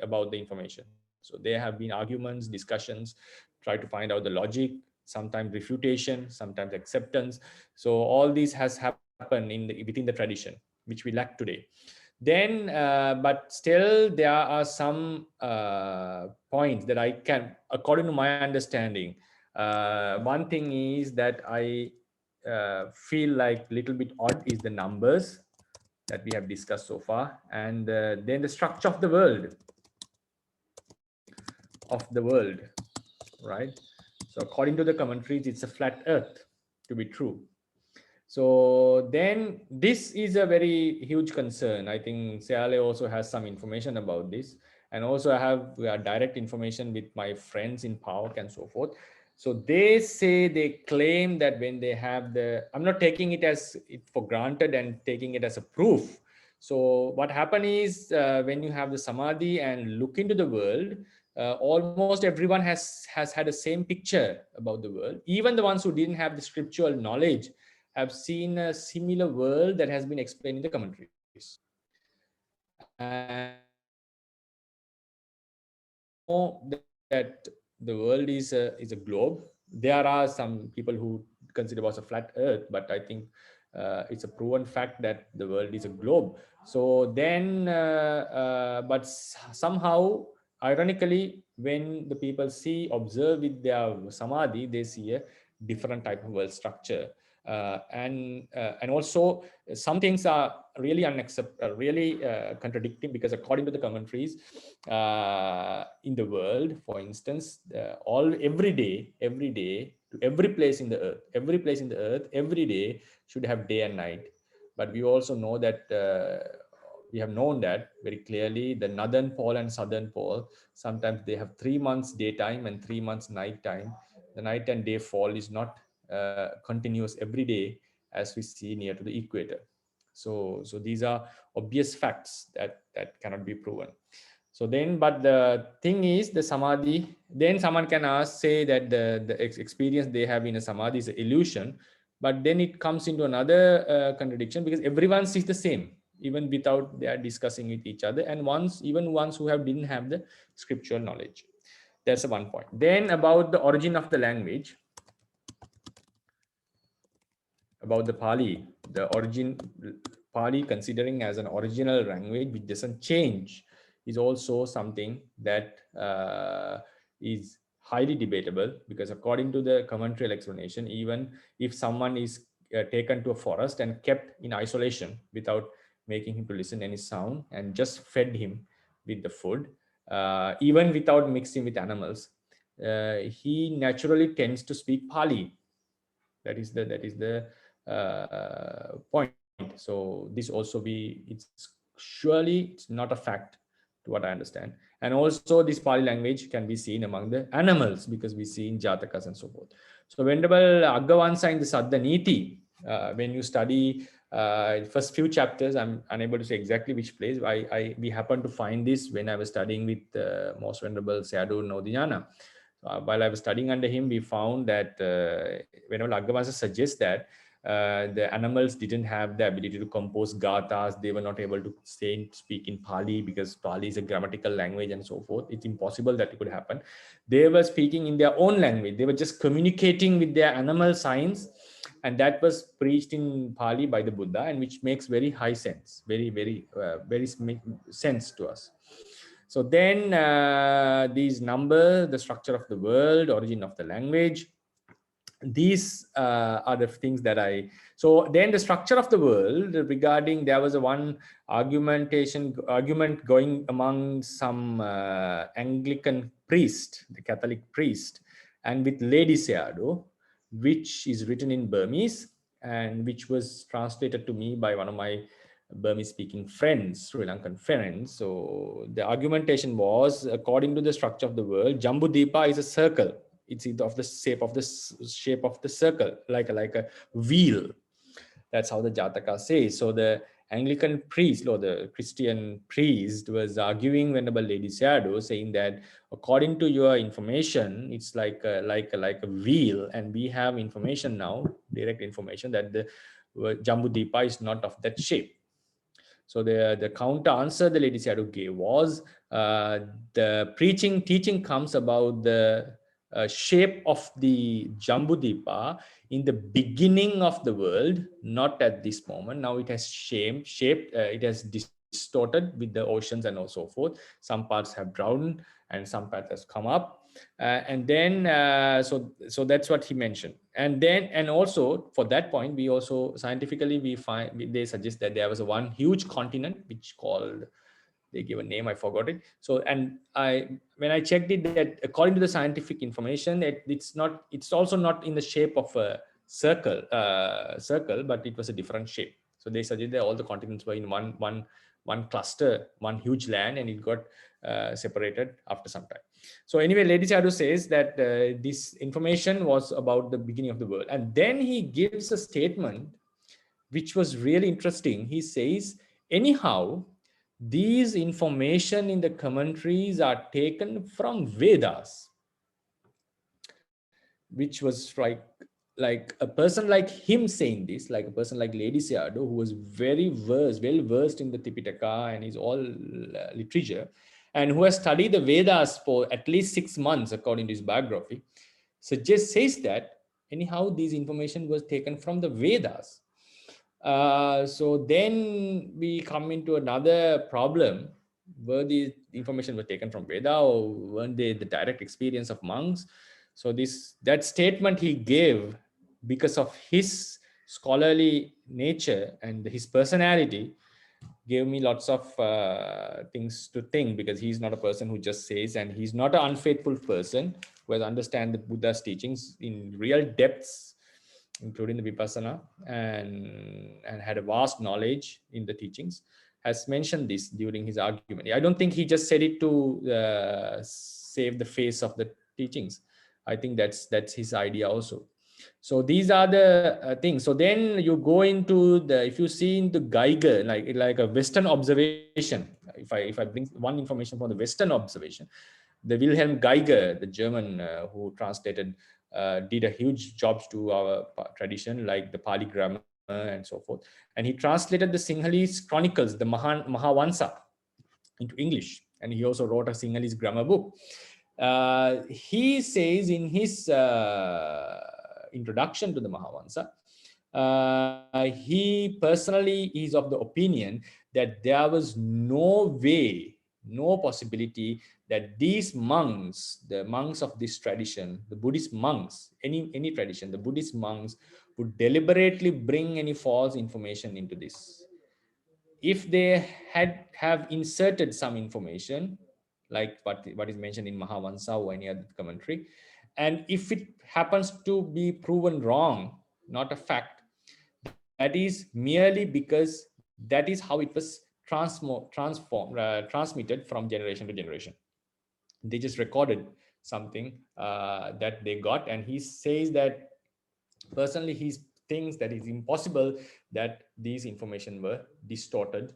about the information. So there have been arguments, discussions, try to find out the logic, sometimes refutation, sometimes acceptance. So all this has happened within the tradition, which we lack today. Then, but still there are some points that I can, according to my understanding, one thing is that I feel like little bit odd is the numbers that we have discussed so far, and then the structure of the world, right? So according to the commentaries, it's a flat earth, to be true. So then this is a very huge concern. I think Seale also has some information about this, and also I have direct information with my friends in PAOK and so forth. So they say, they claim that when they have the, I'm not taking it as for granted and taking it as a proof. So what happened is when you have the samadhi and look into the world, almost everyone has had the same picture about the world. Even the ones who didn't have the scriptural knowledge have seen a similar world that has been explained in the commentaries. And that the world is a globe. There are some people who consider it was a flat earth, but I think it's a proven fact that the world is a globe. So then, but somehow, ironically, when the people observe with their samadhi, they see a different type of world structure. And also some things are really really contradicting, because according to the commentaries, in the world, for instance, every day to every place in the earth, every day should have day and night. But we also know that we have known that very clearly, the northern pole and southern pole, sometimes they have 3 months daytime and 3 months nighttime. The night and day fall is not continuous every day as we see near to the equator. So these are obvious facts that cannot be proven. So then, but the thing is, the samadhi, then someone can say that the experience they have in a samadhi is an illusion, but then it comes into another contradiction, because everyone sees the same, even without they are discussing with each other, and even ones who didn't have the scriptural knowledge. That's one point. Then about the origin of the language, about the Pāļi, the origin, Pāļi considering as an original language which doesn't change, is also something that is highly debatable, because according to the commentary explanation, even if someone is taken to a forest and kept in isolation without making him to listen any sound, and just fed him with the food, even without mixing with animals, he naturally tends to speak Pāļi. That is the point. So this also it's not a fact, to what I understand. And also this Pāļi language can be seen among the animals, because we see in Jatakas and so forth. So Venerable Aggavansa in the Saddha Niti, when you study first few chapters, I'm unable to say exactly which place. We happened to find this when I was studying with Most Venerable Sayadaw Nodiyana. While I was studying under him, we found that Venerable Aggavansa suggests that the animals didn't have the ability to compose gathas. They were not able to speak in Pāļi, because Pāļi is a grammatical language and so forth. It's impossible that it could happen. They were speaking in their own language. They were just communicating with their animal signs, and that was preached in Pāļi by the Buddha, and which makes very high sense, very sense to us. So then these numbers, the structure of the world, origin of the language, these are the things that so then the structure of the world regarding, there was a one argument going among some Anglican priest, the Catholic priest, and with Lady Seado, which is written in Burmese and which was translated to me by one of my Burmese speaking friends, Sri Lankan friends. So the argumentation was, according to the structure of the world, Jambudipa is a circle. It's of the shape of the circle, like a wheel. That's how the Jataka says. So the Anglican priest or the Christian priest was arguing Venerable Lady Seado, saying that according to your information, it's like a wheel, and we have information now, direct information, that the Jambudipa is not of that shape. So the counter answer the Lady Seado gave was, the teaching comes about the shape of the Jambudipa in the beginning of the world, not at this moment. Now it has it has distorted with the oceans and so forth. Some parts have drowned and some parts has come up. And then so that's what he mentioned. And also for that point, we also scientifically they suggest that there was one huge continent which called, they give a name, I forgot it. So, and when I checked it, that according to the scientific information, it's also not in the shape of a circle, but it was a different shape. So they suggested that all the continents were in one cluster, one huge land, and it got separated after some time. So anyway, Lady Seado says that this information was about the beginning of the world. And then he gives a statement which was really interesting. He says, anyhow, these information in the commentaries are taken from Vedas, which was like a person like him saying this, like a person like Lady Seado, who was well versed in the Tipitaka and is all literature, and who has studied the Vedas for at least 6 months, according to his biography, says that anyhow these information was taken from the Vedas. So then we come into another problem. Were the information was taken from Veda, or weren't they the direct experience of monks? So that statement he gave, because of his scholarly nature and his personality, gave me lots of things to think, because he's not a person who just says, and he's not an unfaithful person who has understand the Buddha's teachings in real depths, including the Vipassana, and had a vast knowledge in the teachings, has mentioned this during his argument. I don't think he just said it to save the face of the teachings. I think that's his idea also. So these are the things. So then you go into if you see into Geiger, like a Western observation, if I bring one information from the Western observation, the Wilhelm Geiger, the German who translated, did a huge job to our tradition, like the Pāļi grammar and so forth. And he translated the Sinhalese chronicles, the Mahavansa, into English. And he also wrote a Sinhalese grammar book. He says in his introduction to the Mahavansa, he personally is of the opinion that there was no way, no possibility that these monks, the monks of this tradition, the Buddhist monks, any tradition, the Buddhist monks would deliberately bring any false information into this. If they have inserted some information, like what is mentioned in Mahavansa or any other commentary, and if it happens to be proven wrong, not a fact, that is merely because that is how it was transmitted from generation to generation. They just recorded something that they got, and he says that personally he thinks that it's impossible that these information were distorted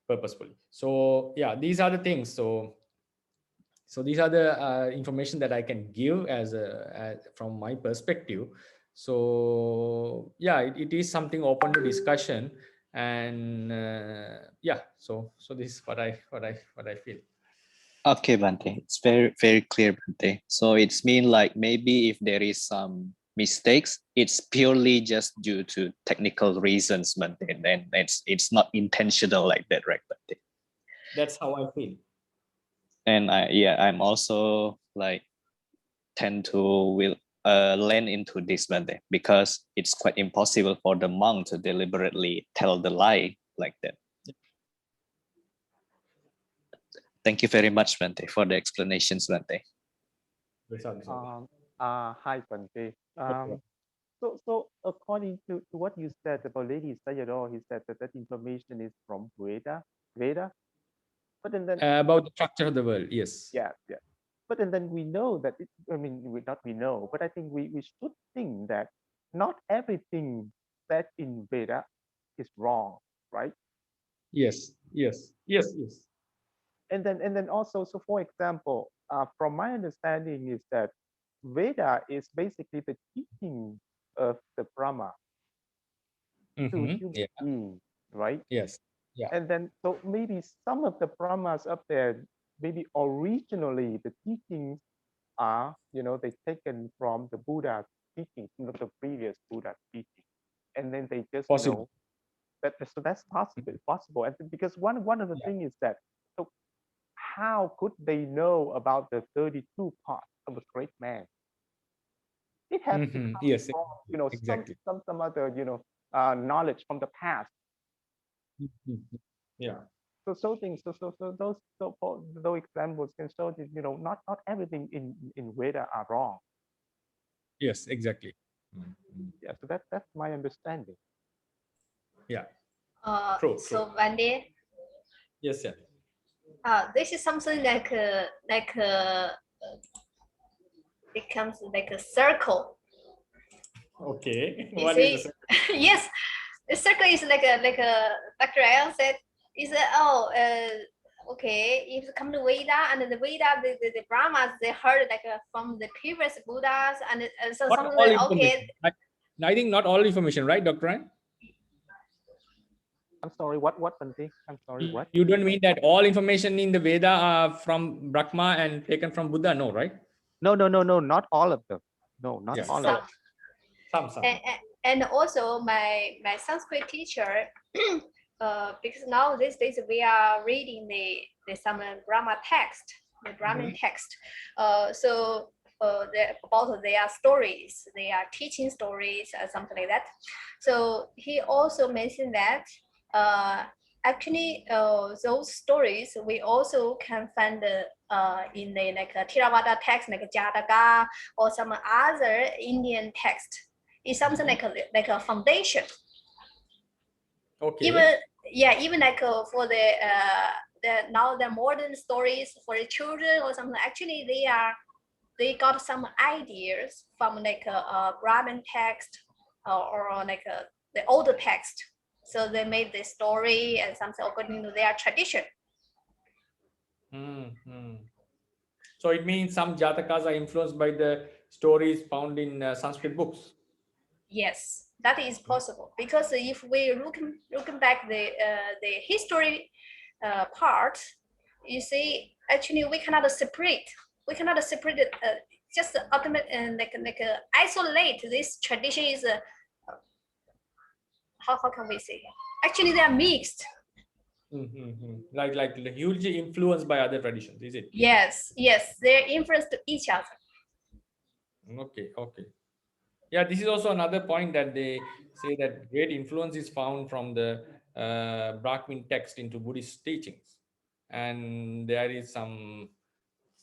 purposefully. So yeah, these are the things. So these are the information that I can give as from my perspective. So yeah, it is something open to discussion, and yeah, so this is what I feel. Okay, Bhante, it's very clear, Bhante. So it's mean like maybe if there is some mistakes, it's purely just due to technical reasons, Bhante, and then it's not intentional like that, right, Bhante? That's how I feel. And I'm also like tend to will lean into this Bhante, because it's quite impossible for the monk to deliberately tell the lie like that. Thank you very much, Bhante, for the explanations, Bhante. Hi, Bhante. So according to what you said about Lady Sayadaw, he said that that information is from Veda. But then About the structure of the world, yes. yeah. But then we know that we know, but I think we should think that not everything said in Veda is wrong, right? Yes. And then also, so for example, from my understanding is that Veda is basically the teaching of the Brahma to human beings, right? Yes. Yeah. And then so maybe some of the Brahmas up there, maybe originally the teachings are, they taken from the Buddha's teaching, not the previous Buddha's teaching, and then they just Possible. so that's possible. And because one of the things is that, so how could they know about the 32 parts of a great man? It has to come Yes. from Exactly. some other knowledge from the past. Yeah. So things so those examples can show that not everything in Veda are wrong. Yes. Exactly. Yeah, so that's my understanding. Yeah. So Bhante, Yes. Yeah. this is something like becomes like a circle. Okay. You What see? is the Yes, the circle is like a Dr. Al said. He said, okay, if it come to Veda, and the Veda, the Brahmas, they heard like from the previous Buddhas, and so not something all like, okay. I think not all information, right, Dr. Ryan? I'm sorry, what Bhante? I'm sorry, what? You don't mean that all information in the Veda are from Brahma and taken from Buddha, no, right? No, not all of them. No, not Yeah. all of them. Some. And also my Sanskrit teacher, because now these days we are reading the some Brahma text, the Brahmin text. So about their stories, they are teaching stories or something like that. So he also mentioned that actually those stories we also can find in the like Theravada text, like Jataka or some other Indian text. It's something like a foundation. Okay. Even like for the now the modern stories for the children or something. Actually, they got some ideas from like a Brahmin text or like the older text. So they made the story and something according to their tradition. So it means some Jatakas are influenced by the stories found in Sanskrit books. Yes, that is possible, because if we looking back the history part, you see, actually we cannot separate it, just ultimate like isolate this tradition is how can we say? Actually, they are mixed. Like hugely influenced by other traditions, is it? Yes, they're influenced to each other. Okay. Yeah, this is also another point that they say that great influence is found from the Brahmin text into Buddhist teachings, and there is some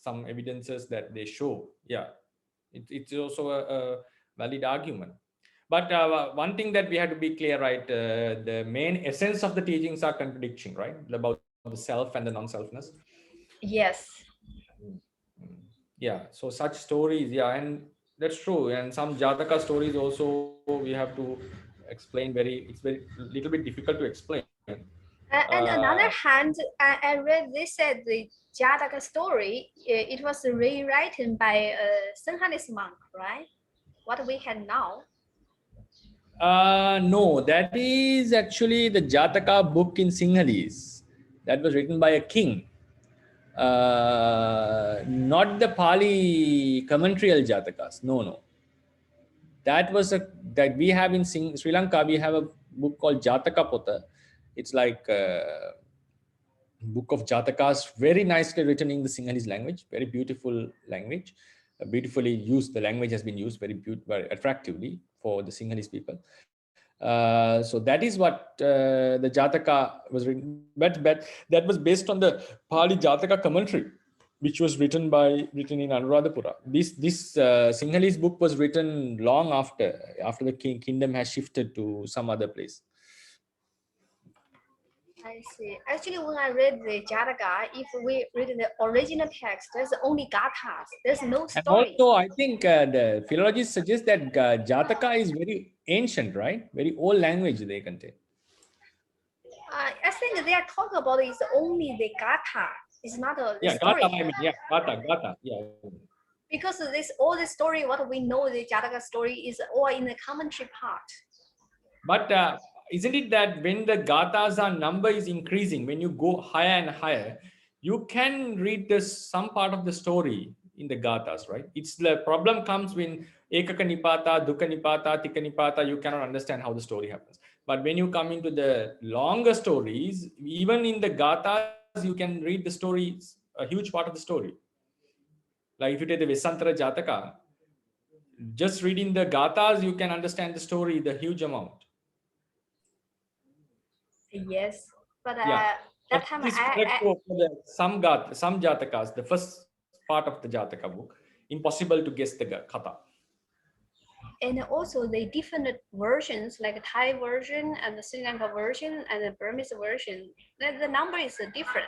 evidences that they show. Yeah, it's also a valid argument. But one thing that we have to be clear, right? The main essence of the teachings are contradiction, right? About the self and the non-selfness. Yes. Yeah. So such stories, yeah, and that's true. And some Jataka stories also we have to explain it's very little bit difficult to explain. And another hand, I read they said the Jataka story, it was rewritten by a Singhalese monk, right? What we can now. No, that is actually the Jataka book in Singhalese that was written by a king. Not the Pāḷi commentarial Jatakas. No. That we have in Sri Lanka. We have a book called Jataka Pota. It's like book of Jatakas, very nicely written in the Sinhalese language, very beautiful language, beautifully used. The language has been used very attractively for the Sinhalese people. So that is what the Jataka was written, but that was based on the Pāḷi Jataka commentary, which was written in Anuradhapura. This Sinhalese book was written long after the kingdom has shifted to some other place. I see. Actually, when I read the Jataka, if we read the original text, there's only gathas. There's no And story. also, I think the philologists suggest that Jataka is very ancient, right? Very old language they contain. I think they are talking about is only the gatha. It's not a story. Gatha, I mean, Gatha, yeah. Because all the story, what we know, the Jataka story is all in the commentary part. But isn't it that when the gathas number is increasing, when you go higher and higher, you can read some part of the story in the gathas, right? It's the problem comes when ekaka nipata, dukkha nipata, tikka nipata, you cannot understand how the story happens. But when you come into the longer stories, even in the gathas, you can read the stories, a huge part of the story. Like if you take the Vesantara Jataka, just reading the gathas, you can understand the story, the huge amount. Yes, but Yeah. that time some Jatakas, the first part of the Jataka book, impossible to guess the Katha. and also the different versions, like Thai version and the Sri Lanka version and the Burmese version, the number is different.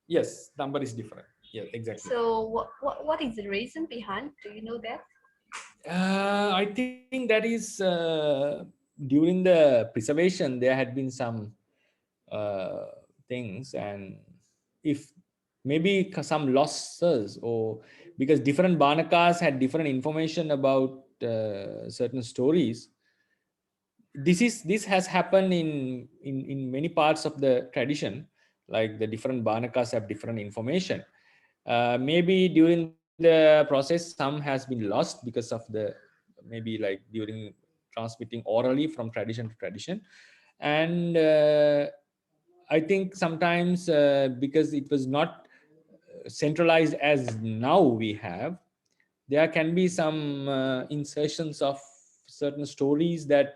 Yes, number is different. Yeah, exactly. So what is the reason behind? Do you know that? I think that is during the preservation, there had been some things, and if maybe some losses, or because different Banakas had different information about certain stories. This has happened in many parts of the tradition, like the different Banakas have different information. Maybe during the process, some has been lost because of the maybe like during transmitting orally from tradition to tradition. And I think sometimes because it was not centralized as now we have, there can be some insertions of certain stories that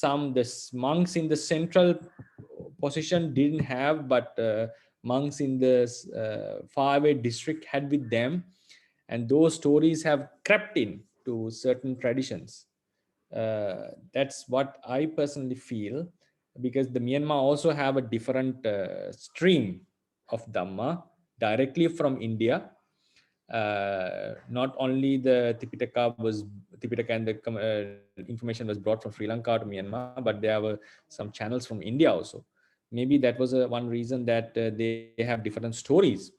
the monks in the central position didn't have, but monks in the faraway district had with them, and those stories have crept in to certain traditions. That's what I personally feel, because the Myanmar also have a different stream of Dhamma directly from India. Not only the Tipitaka and the information was brought from Sri Lanka to Myanmar, but there were some channels from India also. Maybe that was one reason that they have different stories.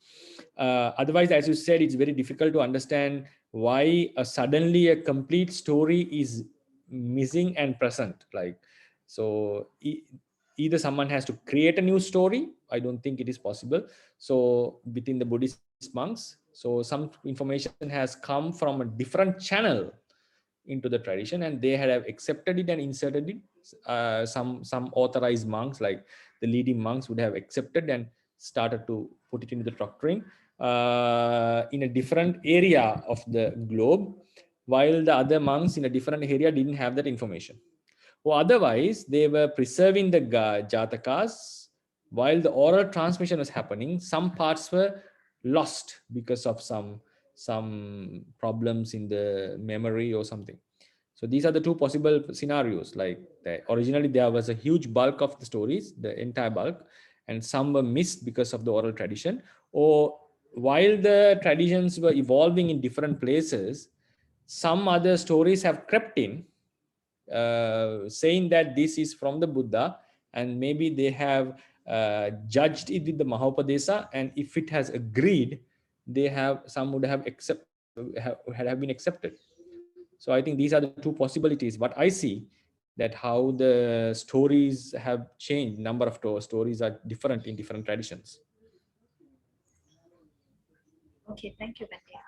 Otherwise, as you said, it's very difficult to understand why suddenly a complete story is missing and present. Like, so either someone has to create a new story. I don't think it is possible. So within the Buddhist monks, so some information has come from a different channel into the tradition, and they have accepted it and inserted it. Some authorized monks, like the leading monks, would have accepted and started to put it into the doctrine in a different area of the globe, while the other monks in a different area didn't have that information. Or otherwise, they were preserving the Jatakas while the oral transmission was happening. Some parts were lost because of some problems in the memory or something. So these are the two possible scenarios. Like originally there was a huge bulk of the stories, the entire bulk, and some were missed because of the oral tradition. Or while the traditions were evolving in different places, some other stories have crept in, saying that this is from the Buddha, and maybe they have judged it with the Mahaupadesa, and if it has agreed, some would have been accepted. So I think these are the two possibilities. But I see that how the stories have changed. Number of stories are different in different traditions. Okay, thank you, Bhante.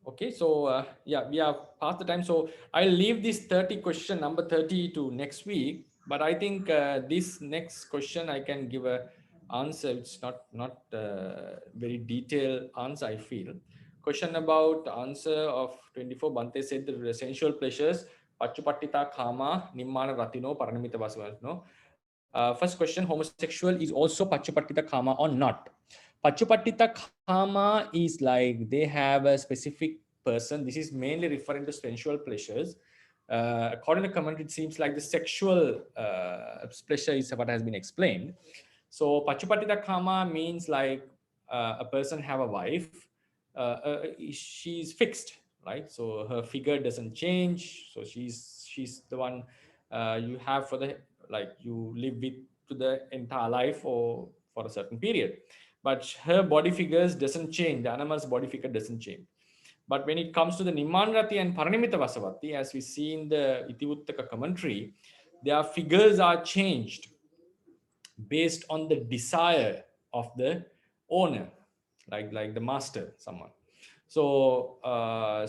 Okay, so yeah, we have passed the time. So I'll leave this 30 question, number 30, to next week. But I think this next question I can give a answer. It's not very detailed answer, I feel. Question about answer of 24. Bhante said the sensual pleasures, Pachupattita Kama, Nimmana Ratino, Paranamita Vasavano. First question, homosexual is also Pachupattita Kama or not? Pachupattita Kama is like they have a specific person. This is mainly referring to sensual pleasures. According to the commentary, it seems like the sexual pleasure is what has been explained. So Pachupattita Kama means like a person have a wife. She's fixed, right? So her figure doesn't change. So she's the one you have for the, like, you live with to the entire life or for a certain period. But her body figures doesn't change. The animal's body figure doesn't change. But when it comes to the Nimmanrati and Paranimita Vasavati, as we see in the Itivuttaka commentary, their figures are changed based on the desire of the owner, like the master, someone. So I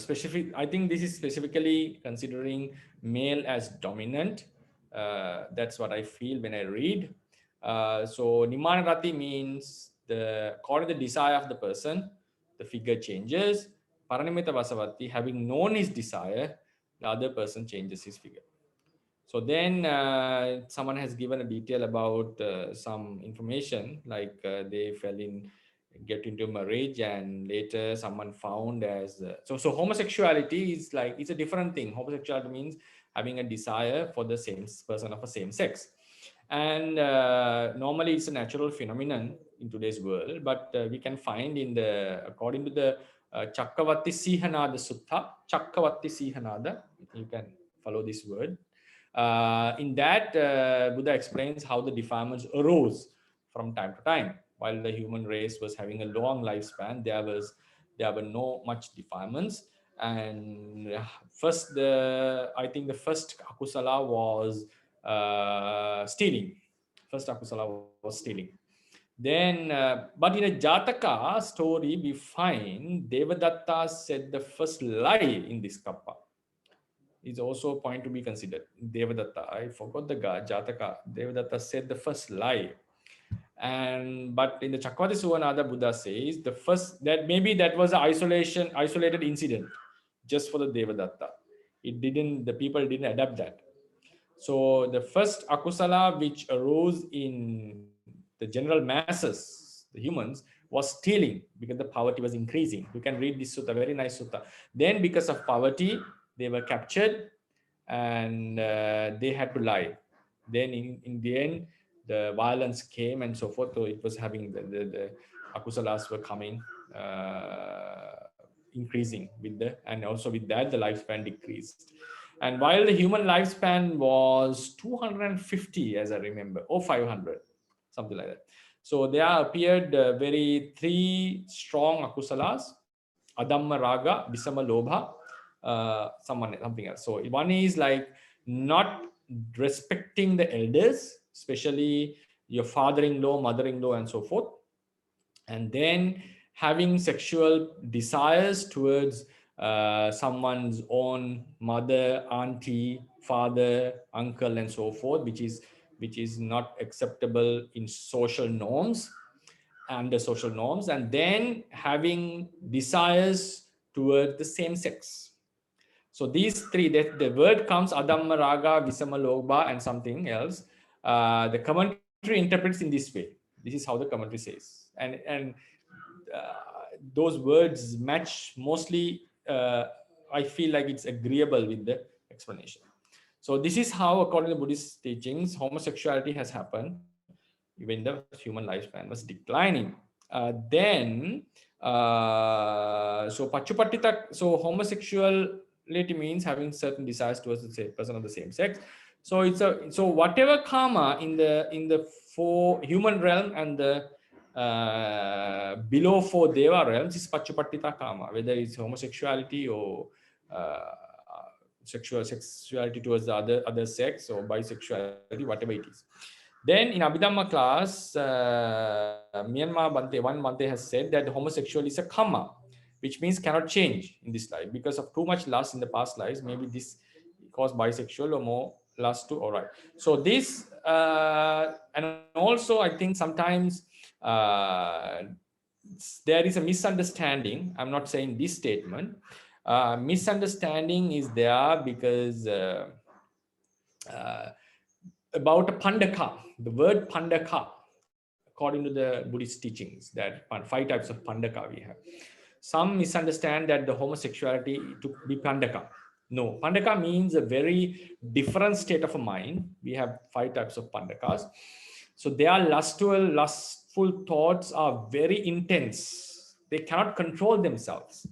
think this is specifically considering male as dominant. That's what I feel when I read. So Nimanarati means according to the desire of the person, the figure changes. Paranimita Vasavati, having known his desire, the other person changes his figure. So then someone has given a detail about some information, like they get into marriage and later someone found as so homosexuality is like, it's a different thing. Homosexuality means having a desire for the same person of the same sex, and normally it's a natural phenomenon in today's world, but we can find in the, according to the Chakkavatti Sihanada Sutta, Chakkavatti Sihanada, you can follow this word. In that, Buddha explains how the defilements arose from time to time. While the human race was having a long lifespan, there were no much defilements. And I think the first akusala was stealing. First akusala was stealing. Then, but in a Jataka story, we find Devadatta said the first lie in this kappa. Is also a point to be considered. Devadatta, I forgot the Jataka. Devadatta said the first lie. But in the Chakkavatti Suvanada, Buddha says the first, that maybe that was an isolated incident just for the Devadatta. The people didn't adapt that. So the first akusala which arose in the general masses, the humans, was stealing because the poverty was increasing. You can read this sutta, very nice sutta. Then because of poverty, they were captured and they had to lie. Then in the end, the violence came and so forth. So it was having the akusalas were coming, increasing and also with that, the lifespan decreased. And while the human lifespan was 250, as I remember, or 500, something like that. So there appeared three strong akusalas: Adamma Raga, Visama Lobha, something else. So one is like not respecting the elders, especially your father-in-law, mother-in-law, and so forth. And then having sexual desires towards someone's own mother, auntie, father, uncle, and so forth, which is not acceptable in social norms, under social norms. And then having desires toward the same sex. So these three, the word comes Adamma Raga, Visama Lobha, and something else. The commentary interprets in this way. This is how the commentary says. And those words match mostly. I feel like it's agreeable with the explanation. So this is how, according to Buddhist teachings, homosexuality has happened when the human lifespan was declining. So Pachupattita, so homosexuality means having certain desires towards the same person of the same sex. So so whatever karma in the four human realm and the below four deva realms is Pachupattita karma, whether it's homosexuality or sexuality towards the other sex or bisexuality, whatever it is. Then in Abhidhamma class, Myanmar Bhante has said that homosexual is a karma, which means cannot change in this life because of too much lust in the past lives. Maybe this caused bisexual or more lust to, all right. So this, and also I think sometimes there is a misunderstanding. I'm not saying this statement. Misunderstanding is there because about a Pandaka, the word Pandaka, according to the Buddhist teachings, that 5 types of Pandaka we have. Some misunderstand that the homosexuality to be Pandaka. No, Pandaka means a very different state of a mind. We have 5 types of Pandakas. So their lustful thoughts are very intense. They cannot control themselves.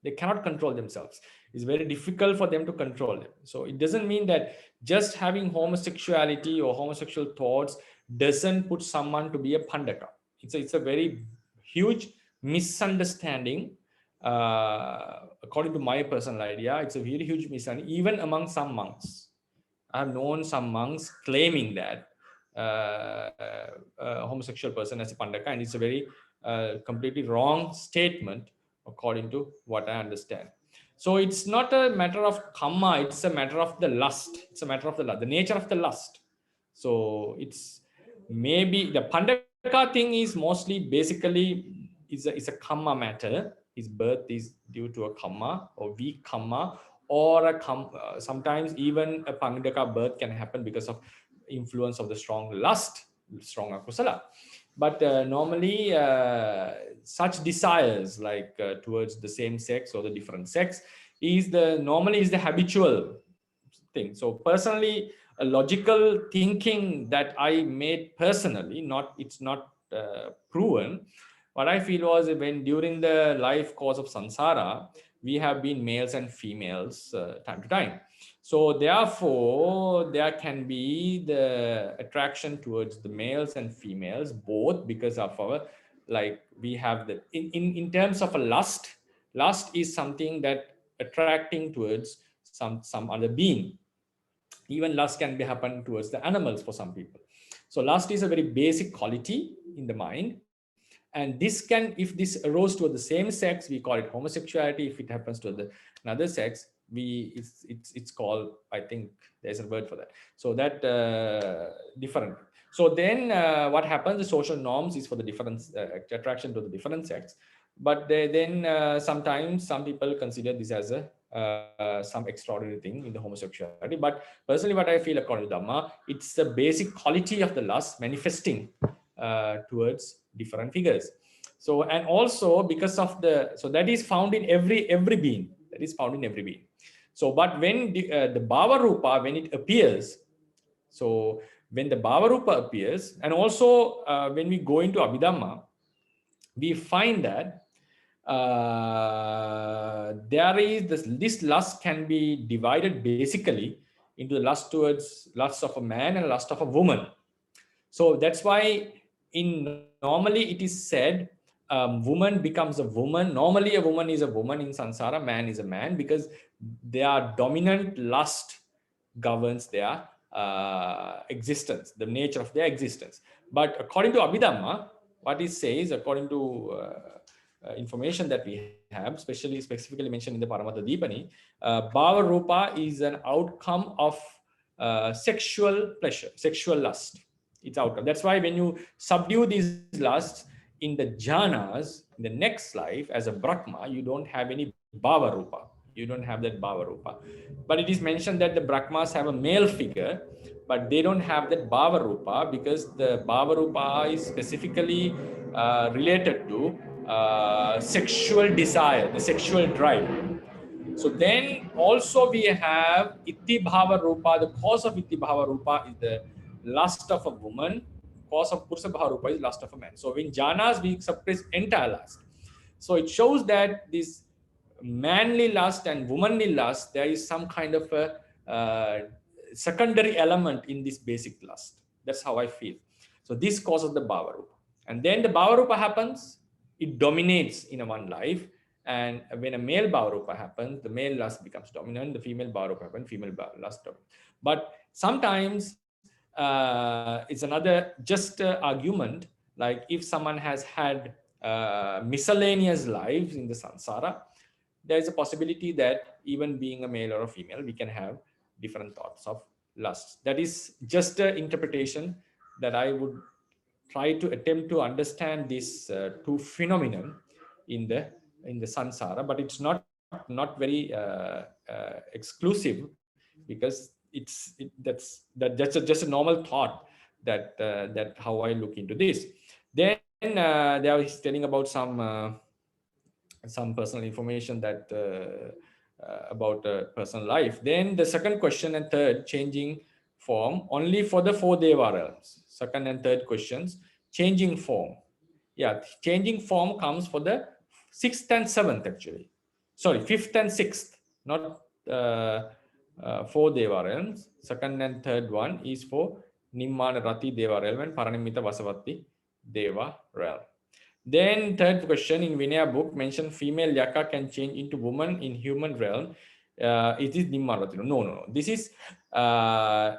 They cannot control themselves. It's very difficult for them to control them. So it doesn't mean that just having homosexuality or homosexual thoughts doesn't put someone to be a Pandaka. It's a very huge misunderstanding. According to my personal idea, it's a very huge misunderstanding, even among some monks. I have known some monks claiming that a homosexual person as a Pandaka, and it's a very completely wrong statement according to what I understand. So it's not a matter of karma, it's a matter of the lust. It's a matter of the nature of the lust. So it's maybe the Pandaka thing is mostly basically is a karma matter. His birth is due to a karma or weak karma, or sometimes even a Pandaka birth can happen because of influence of the strong lust, strong akusala. But normally such desires like towards the same sex or the different sex normally is the habitual thing. So personally, a logical thinking that I made personally, it's not proven. What I feel was when during the life course of samsara, we have been males and females time to time. So therefore, there can be the attraction towards the males and females, both because of our, like we have the, in terms of a lust is something that attracting towards some other being. Even lust can be happen towards the animals for some people. So lust is a very basic quality in the mind. And this can, if this arose to the same sex, we call it homosexuality. If it happens to another sex, it's called, I think there's a word for that. So that different. So then what happens, the social norms is for the different attraction to the different sex. But then sometimes some people consider this as some extraordinary thing in the homosexuality. But personally, what I feel according to Dhamma, it's the basic quality of the lust manifesting towards different figures. So, and also because of so that is found in every being. That is found in every being. So, but when the Bhava Rupa, when it appears, so when the Bhava Rupa appears, and also when we go into Abhidhamma, we find that there is this lust can be divided basically into the lust of a man and lust of a woman. So that's why normally it is said woman becomes a woman. Normally a woman is a woman in samsara, man is a man, because their dominant lust governs their existence, the nature of their existence. But according to Abhidhamma, what it says, according to information that we have, specifically mentioned in the Paramattha Dipani, Bhava Rupa is an outcome of sexual pleasure, sexual lust. It's outcome. That's why when you subdue these lusts in the jhanas, in the next life as a Brahma, you don't have any Bhava Rupa. You don't have that Bhava Rupa. But it is mentioned that the Brahmas have a male figure, but they don't have that Bhava Rupa because the Bhava Rupa is specifically related to sexual desire, the sexual drive. So then also we have Iti Bhava Rupa. The cause of Iti Bhava Rupa is the lust of a woman. Cause of Purusha Bhava Rupa is lust of a man. So in jhanas, we suppress entire lust. So it shows that this manly lust and womanly lust, there is some kind of a secondary element in this basic lust. That's how I feel. So this causes the Bhava Rupa. And then the Bhava Rupa happens, it dominates in one life. And when a male Bhava Rupa happens, the male lust becomes dominant, the female Bhava Rupa happens, female lust dominant. But sometimes it's another just argument, like if someone has had miscellaneous lives in the samsara, there is a possibility that even being a male or a female, we can have different thoughts of lust. That is just an interpretation that I would try to attempt to understand this two phenomenon in the samsara, but it's not very exclusive, because that's just a normal thought that how I look into this. Then they are telling about some personal information that about personal life. Then the second question and third, changing form only for the 4 deva realms. Second and third questions, changing form. Yeah, changing form comes for the 6th and 7th actually. Sorry, 5th and 6th, not 4 deva realms. Second and third one is for Nimmana Rati deva realm and Paranimita Vasavatti deva realm. Then third question in Vinaya book mentioned female yaka can change into woman in human realm. It is Nimmana Rati. No. This is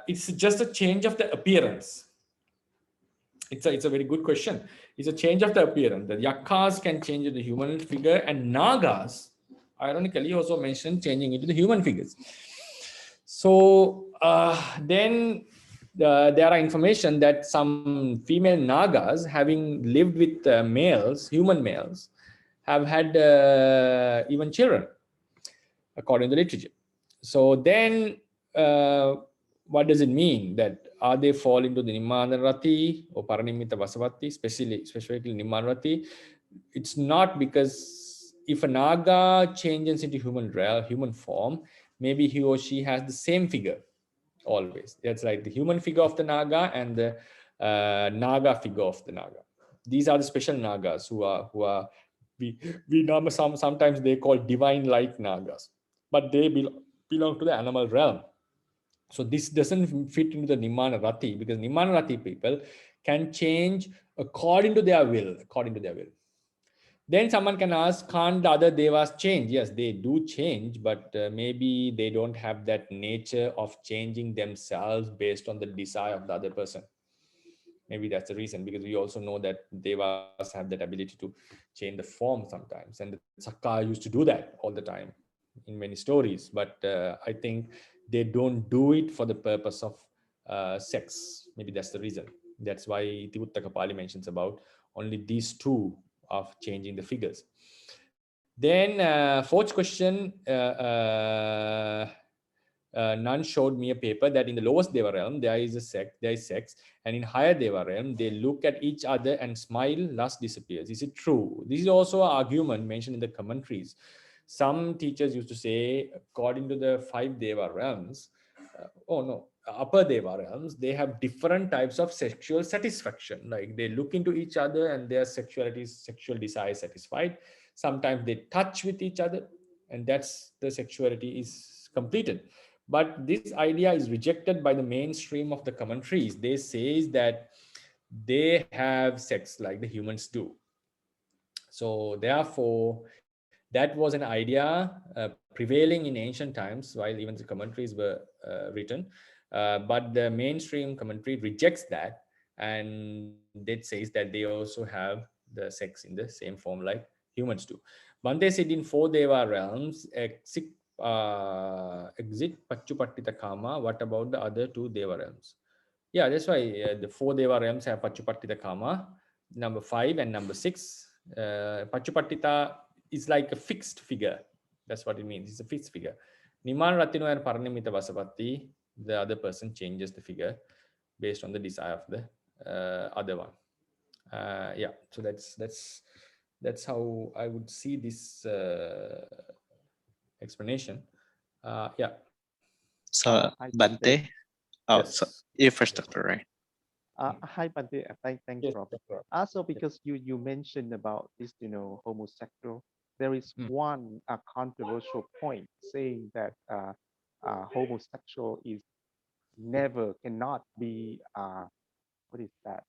it's just a change of the appearance. It's a very good question. It's a change of the appearance. The yakas can change into the human figure, and nagas, ironically, also mentioned changing into the human figures. So then there are information that some female nagas, having lived with males, human males, have had even children, according to literature. So then what does it mean? That are they fall into the Nimmana Rati or Paranimita Vasavatti, specifically Nimmana Rati? It's not, because if a naga changes into human form, maybe he or she has the same figure always. That's like the human figure of the naga and the naga figure of the naga. These are the special nagas who are we sometimes they call divine like nagas, but they belong to the animal realm. So this doesn't fit into the Nimmana Rati, because Nimmana Rati people can change according to their will. Then someone can ask, can't the other devas change? Yes, they do change, but maybe they don't have that nature of changing themselves based on the desire of the other person. Maybe that's the reason, because we also know that devas have that ability to change the form sometimes, and the Sakka used to do that all the time in many stories. But I think they don't do it for the purpose of sex. Maybe that's the reason. That's why Itivuttaka Pāḷi mentions about only these two of changing the figures. Then fourth question, Nun showed me a paper that in the lowest Deva realm there is sex, and in higher Deva realm they look at each other and smile, lust disappears. Is it true? This is also an argument mentioned in the commentaries. Some teachers used to say, according to the 5 Deva realms, upper Deva realms, they have different types of sexual satisfaction. Like they look into each other and their sexual desire is satisfied. Sometimes they touch with each other, and that's the sexuality is completed. But this idea is rejected by the mainstream of the commentaries. They say that they have sex like the humans do. So therefore, that was an idea prevailing in ancient times, while even the commentaries were written. But the mainstream commentary rejects that, and it says that they also have the sex in the same form like humans do. Bhante said in 4 Deva realms, exit Pachupattita Kama. What about the other 2 Deva realms? Yeah, that's why the 4 Deva realms have Pachupattita Kama, number 5 and number 6. Pachupattita is like a fixed figure. That's what it means. It's a fixed figure. Nimmana Ratino and Paranimita Vasavatti, the other person changes the figure based on the desire of the other one. Yeah, so that's how I would see this explanation. Yeah. So Hi, Bhante, oh, Yes. so you first, Dr. Ray. Hi, Bhante. Thanks, Yes, Rob. Dr. Also, because you mentioned about this, homosexual, there is one controversial point saying that homosexual is cannot be what is that?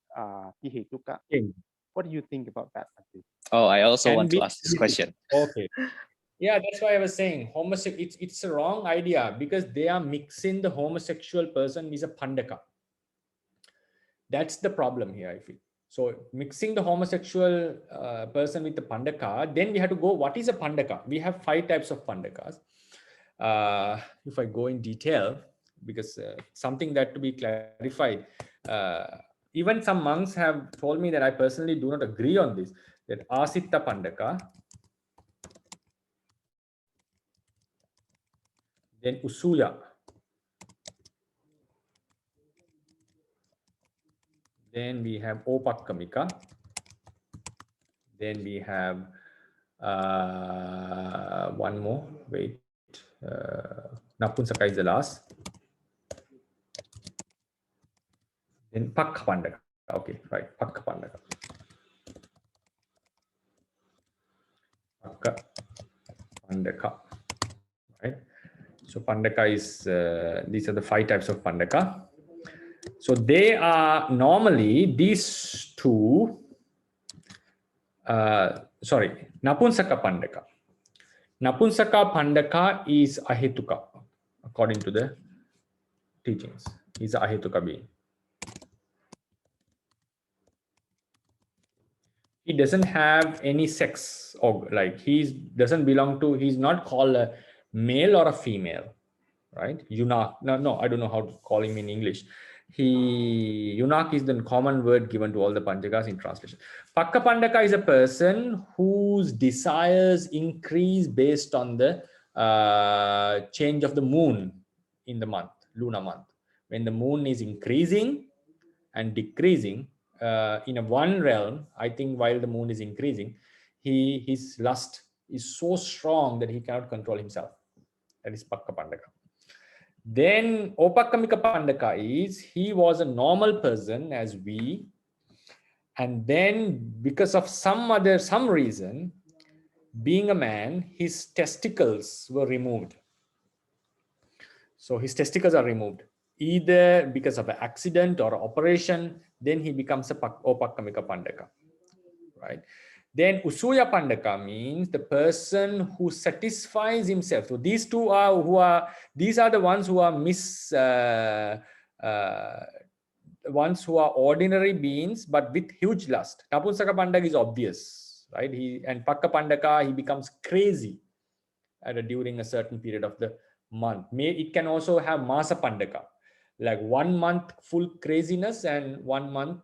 Pihetuka. What do you think about that, Bhante? Oh, I also Can want to be- ask this question. Okay. Yeah, that's why I was saying it's a wrong idea, because they are mixing the homosexual person with a Pandaka. That's the problem here, I feel. So mixing the homosexual person with the Pandaka, then we have to go, what is a Pandaka? We have 5 types of Pandakas. If I go in detail, because something that to be clarified. Even some monks have told me that I personally do not agree on this, that Asitta Pandaka, then Usuya, then we have Opakkamika, then we have one more, wait, Napunsaka is the last, then Pakka Pandaka. Okay, right, Pakka Pandaka. Pakka Pandaka, right? So Pandaka is, these are the 5 types of Pandaka. So they are normally these two, Napunsaka Pandaka. Napunsaka Pandaka is Ahetuka, according to the teachings. He's a Ahetuka being. He doesn't have any sex, or like he doesn't belong to, he's not called a male or a female, right? Eunuch, no, I don't know how to call him in English. Eunuch is the common word given to all the Pandakas in translation. Pakka Pandaka is a person whose desires increase based on the change of the moon in the month, lunar month. When the moon is increasing and decreasing, in a one realm, I think while the moon is increasing, his lust is so strong that he cannot control himself. That is Pakka Pandaka. Then Opakkamika Pandaka is, he was a normal person as we, and then because of some reason, being a man, his testicles were removed. So his testicles are removed, either because of an accident or operation, then he becomes a Opakkamika Pandaka, right? Then Usuya Pandaka means the person who satisfies himself. So these two are these are the ones who are ones who are ordinary beings but with huge lust. Napunsaka Pandaka is obvious, right? And Pakka Pandaka, he becomes crazy during a certain period of the month. It can also have Masa Pandaka, like 1 month full craziness and 1 month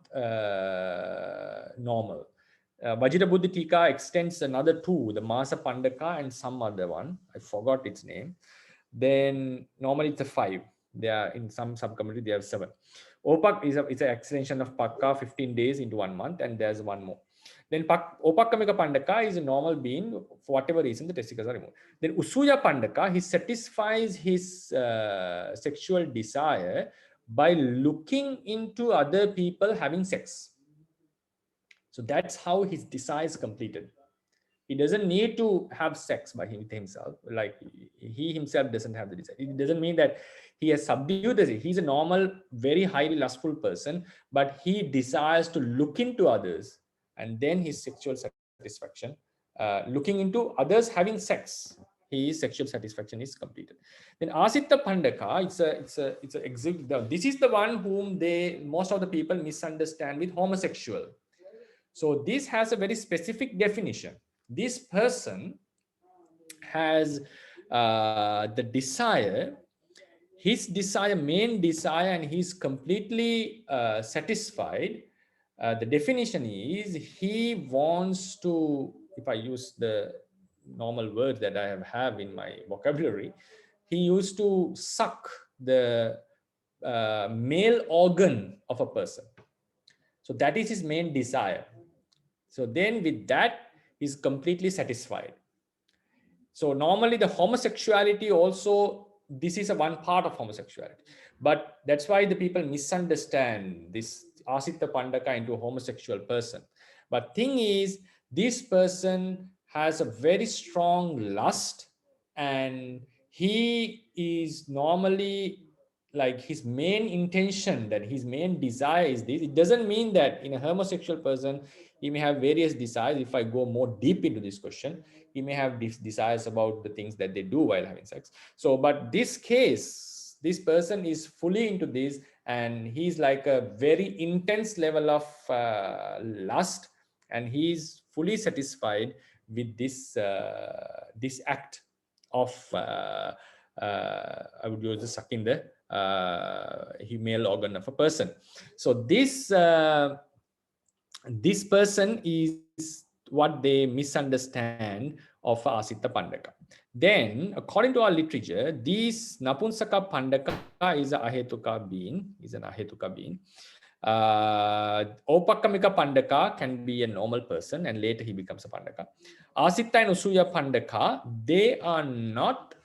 normal. Vajira Buddhi Tika extends another 2, the Masa Pandaka and some other one. I forgot its name. Then normally it's a 5. They are in some sub-community, they have 7. Opak is it's an extension of Pakka, 15 days into 1 month, and there's one more. Then Opakkamika Pandaka is a normal being, for whatever reason the testicles are removed. Then Usuya Pandaka, he satisfies his sexual desire by looking into other people having sex. So that's how his desire is completed. He doesn't need to have sex with himself, like he himself doesn't have the desire. It doesn't mean that he has subdued this. He's a normal, very highly lustful person, but he desires to look into others, and then his sexual satisfaction, looking into others having sex, his sexual satisfaction is completed. Then Asitta Pandaka, this is the one whom most of the people misunderstand with homosexual. So this has a very specific definition. This person has the desire, his desire, main desire, and he's completely satisfied. The definition is he wants to, if I use the normal words that I have in my vocabulary, he used to suck the male organ of a person. So that is his main desire. So then with that, he's completely satisfied. So normally the homosexuality also, this is a one part of homosexuality. But that's why the people misunderstand this Asitta Pandaka into a homosexual person. But thing is, this person has a very strong lust, and he is normally, like, his main intention, that his main desire is this. It doesn't mean that in a homosexual person, he may have various desires. If I go more deep into this question, he may have desires about the things that they do while having sex. So, but this case, this person is fully into this, and he's like a very intense level of lust, and he's fully satisfied with this this act of I would use the sucking the male organ of a person. So this this person is what they misunderstand of Asita Pandaka. Then, according to our literature, this Napunsaka Pandaka is a Ahetuka being, is an Ahetuka being. Opakamika Pandaka can be a normal person and later he becomes a Pandaka. Asita and Usuya Pandaka, they are not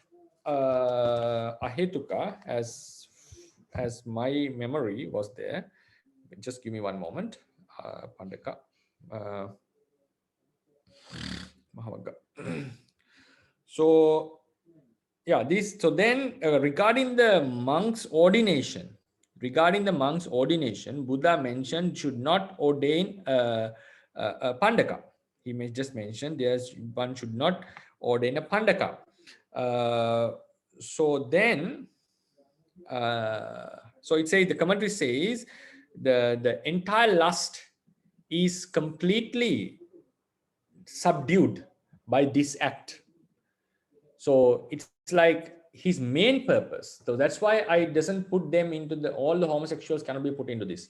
Ahetuka as my memory was there. Just give me one moment. Pandaka. So yeah, this. So then regarding the monk's ordination, Buddha mentioned should not ordain a Pandaka. He may just mention one should not ordain a Pandaka. So then, so it says, the commentary says the entire lust is completely subdued by this act. So it's like his main purpose. So that's why I doesn't put them into all the homosexuals cannot be put into this,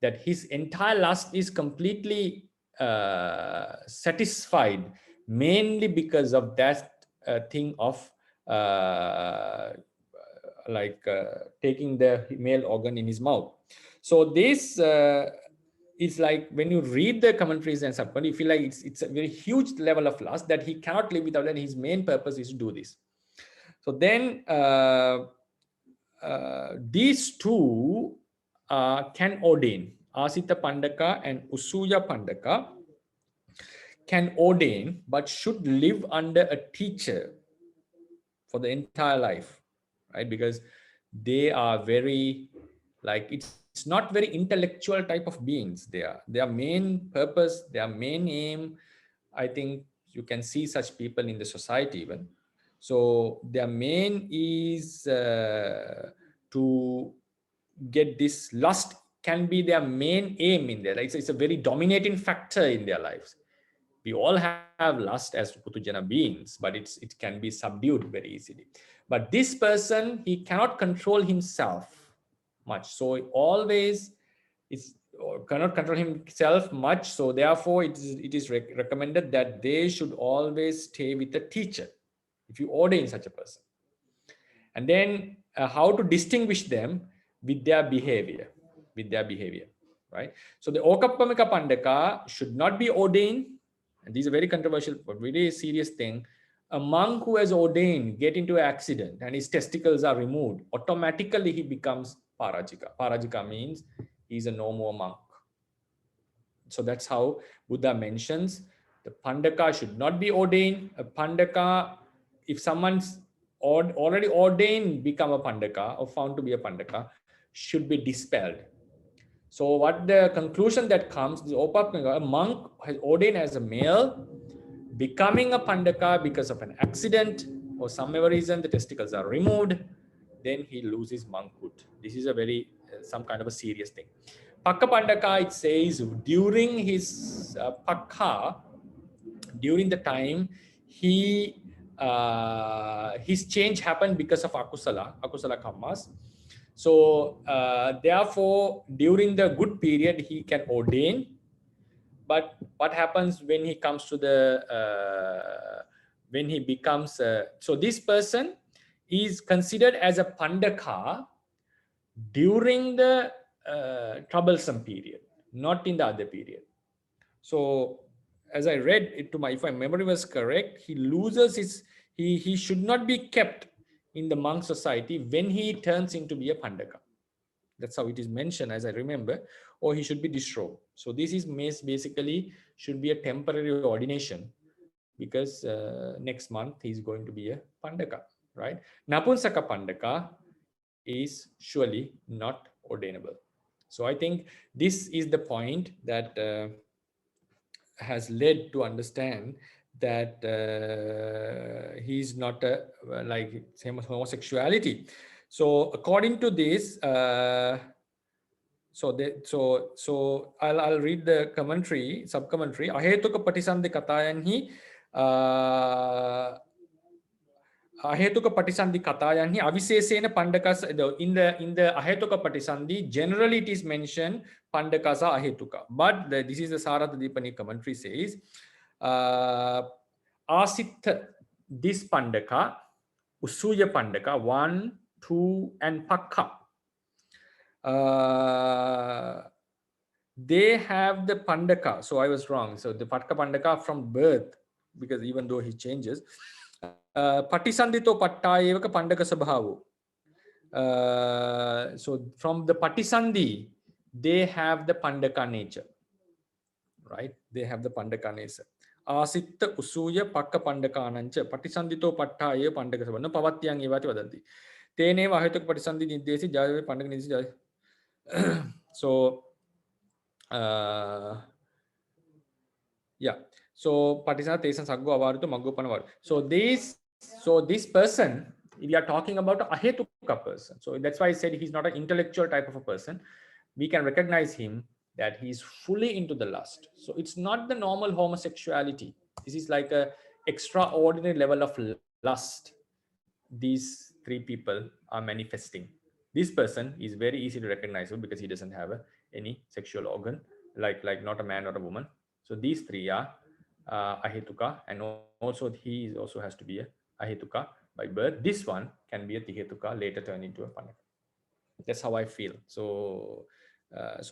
that his entire lust is completely satisfied mainly because of that thing of taking the male organ in his mouth. So this is like, when you read the commentaries and subcommentary, you feel like it's a very huge level of lust that he cannot live without, and his main purpose is to do this. So then these two can ordain. Asita Pandaka and Usuya Pandaka can ordain, but should live under a teacher for the entire life, right? Because they are very, like, it's not very intellectual type of beings. Their main purpose, their main aim, I think you can see such people in the society even. So their main is to get this lust can be their main aim in their life. It's a very dominating factor in their lives. We all have lust as Putujana beings, but it can be subdued very easily. But this person, he cannot control himself much. So always cannot control himself much. So therefore it is recommended that they should always stay with a teacher if you ordain such a person. And then how to distinguish them with their behavior, right? So the Okappamika Pandaka should not be ordained. And these are very controversial, but very serious thing. A monk who has ordained get into an accident and his testicles are removed, automatically he becomes Parajika. Parajika means he's a no more monk. So that's how Buddha mentions the Pandaka should not be ordained. A Pandaka, if someone's already ordained, become a Pandaka or found to be a Pandaka, should be dispelled. So what the conclusion that comes is, a monk has ordained as a male, becoming a Pandaka because of an accident or some other reason, the testicles are removed, then he loses monkhood. This is a very, some kind of a serious thing. Pakka Pandaka, it says, during his Pakka, during the time, his change happened because of akusala karmas. So therefore, during the good period, he can ordain. But what happens when he comes to the, when he becomes, so this person is considered as a Pandaka during the troublesome period, not in the other period. So as I read it to if my memory was correct, he loses his, he should not be kept in the monk society when he turns into be a Pandaka. That's how it is mentioned, as I remember, or he should be destroyed. So this is basically should be a temporary ordination, because next month he's going to be a Pandaka, right? Napunsaka Pandaka is surely not ordainable. So I think this is the point that has led to understand that he's not like same as homosexuality. So according to this, so I'll read the commentary, sub-commentary. Ahetuka patisandhi katayanhi Ahetuka Patisandhi Katayanhi Avisesena Pandakas in the Ahetuka Patisandhi, generally it is mentioned Pandakasa Ahetuka. But this is the Sarata Dipani commentary says Asitha this Pandaka, Usuya Pandaka, 1, 2, and Pakka. They have the Pandaka. So I was wrong. So the Patka Pandaka from birth, because even though he changes, Patisandito Pattayevaka Pandaka Sabhavu. So from the Patisandhi, they have the Pandaka nature, right? They have the Pandaka nature. Asitta Usuya Pakka Pandaka Anancha Patisandito Pattaye Pandaka Sabhavu. No Pavatyang Evati Vadanti. Tene Vahetuk Patisandhi Nidesi Jave Pandaka Nidesi. So yeah. So Patisana Tesan Saggo Avaruto Maggo Panavaru. So this person, we are talking about a Ahetuka person. So that's why I said he's not an intellectual type of a person. We can recognize him that he's fully into the lust. So it's not the normal homosexuality. This is like a extraordinary level of lust. These three people are manifesting. This person is very easy to recognize because he doesn't have any sexual organ, like not a man or a woman. So these three are Ahetuka, and also he also has to be a Ahetuka by birth. This one can be a Tihetuka, later turn into a Pandaka. That's how I feel. So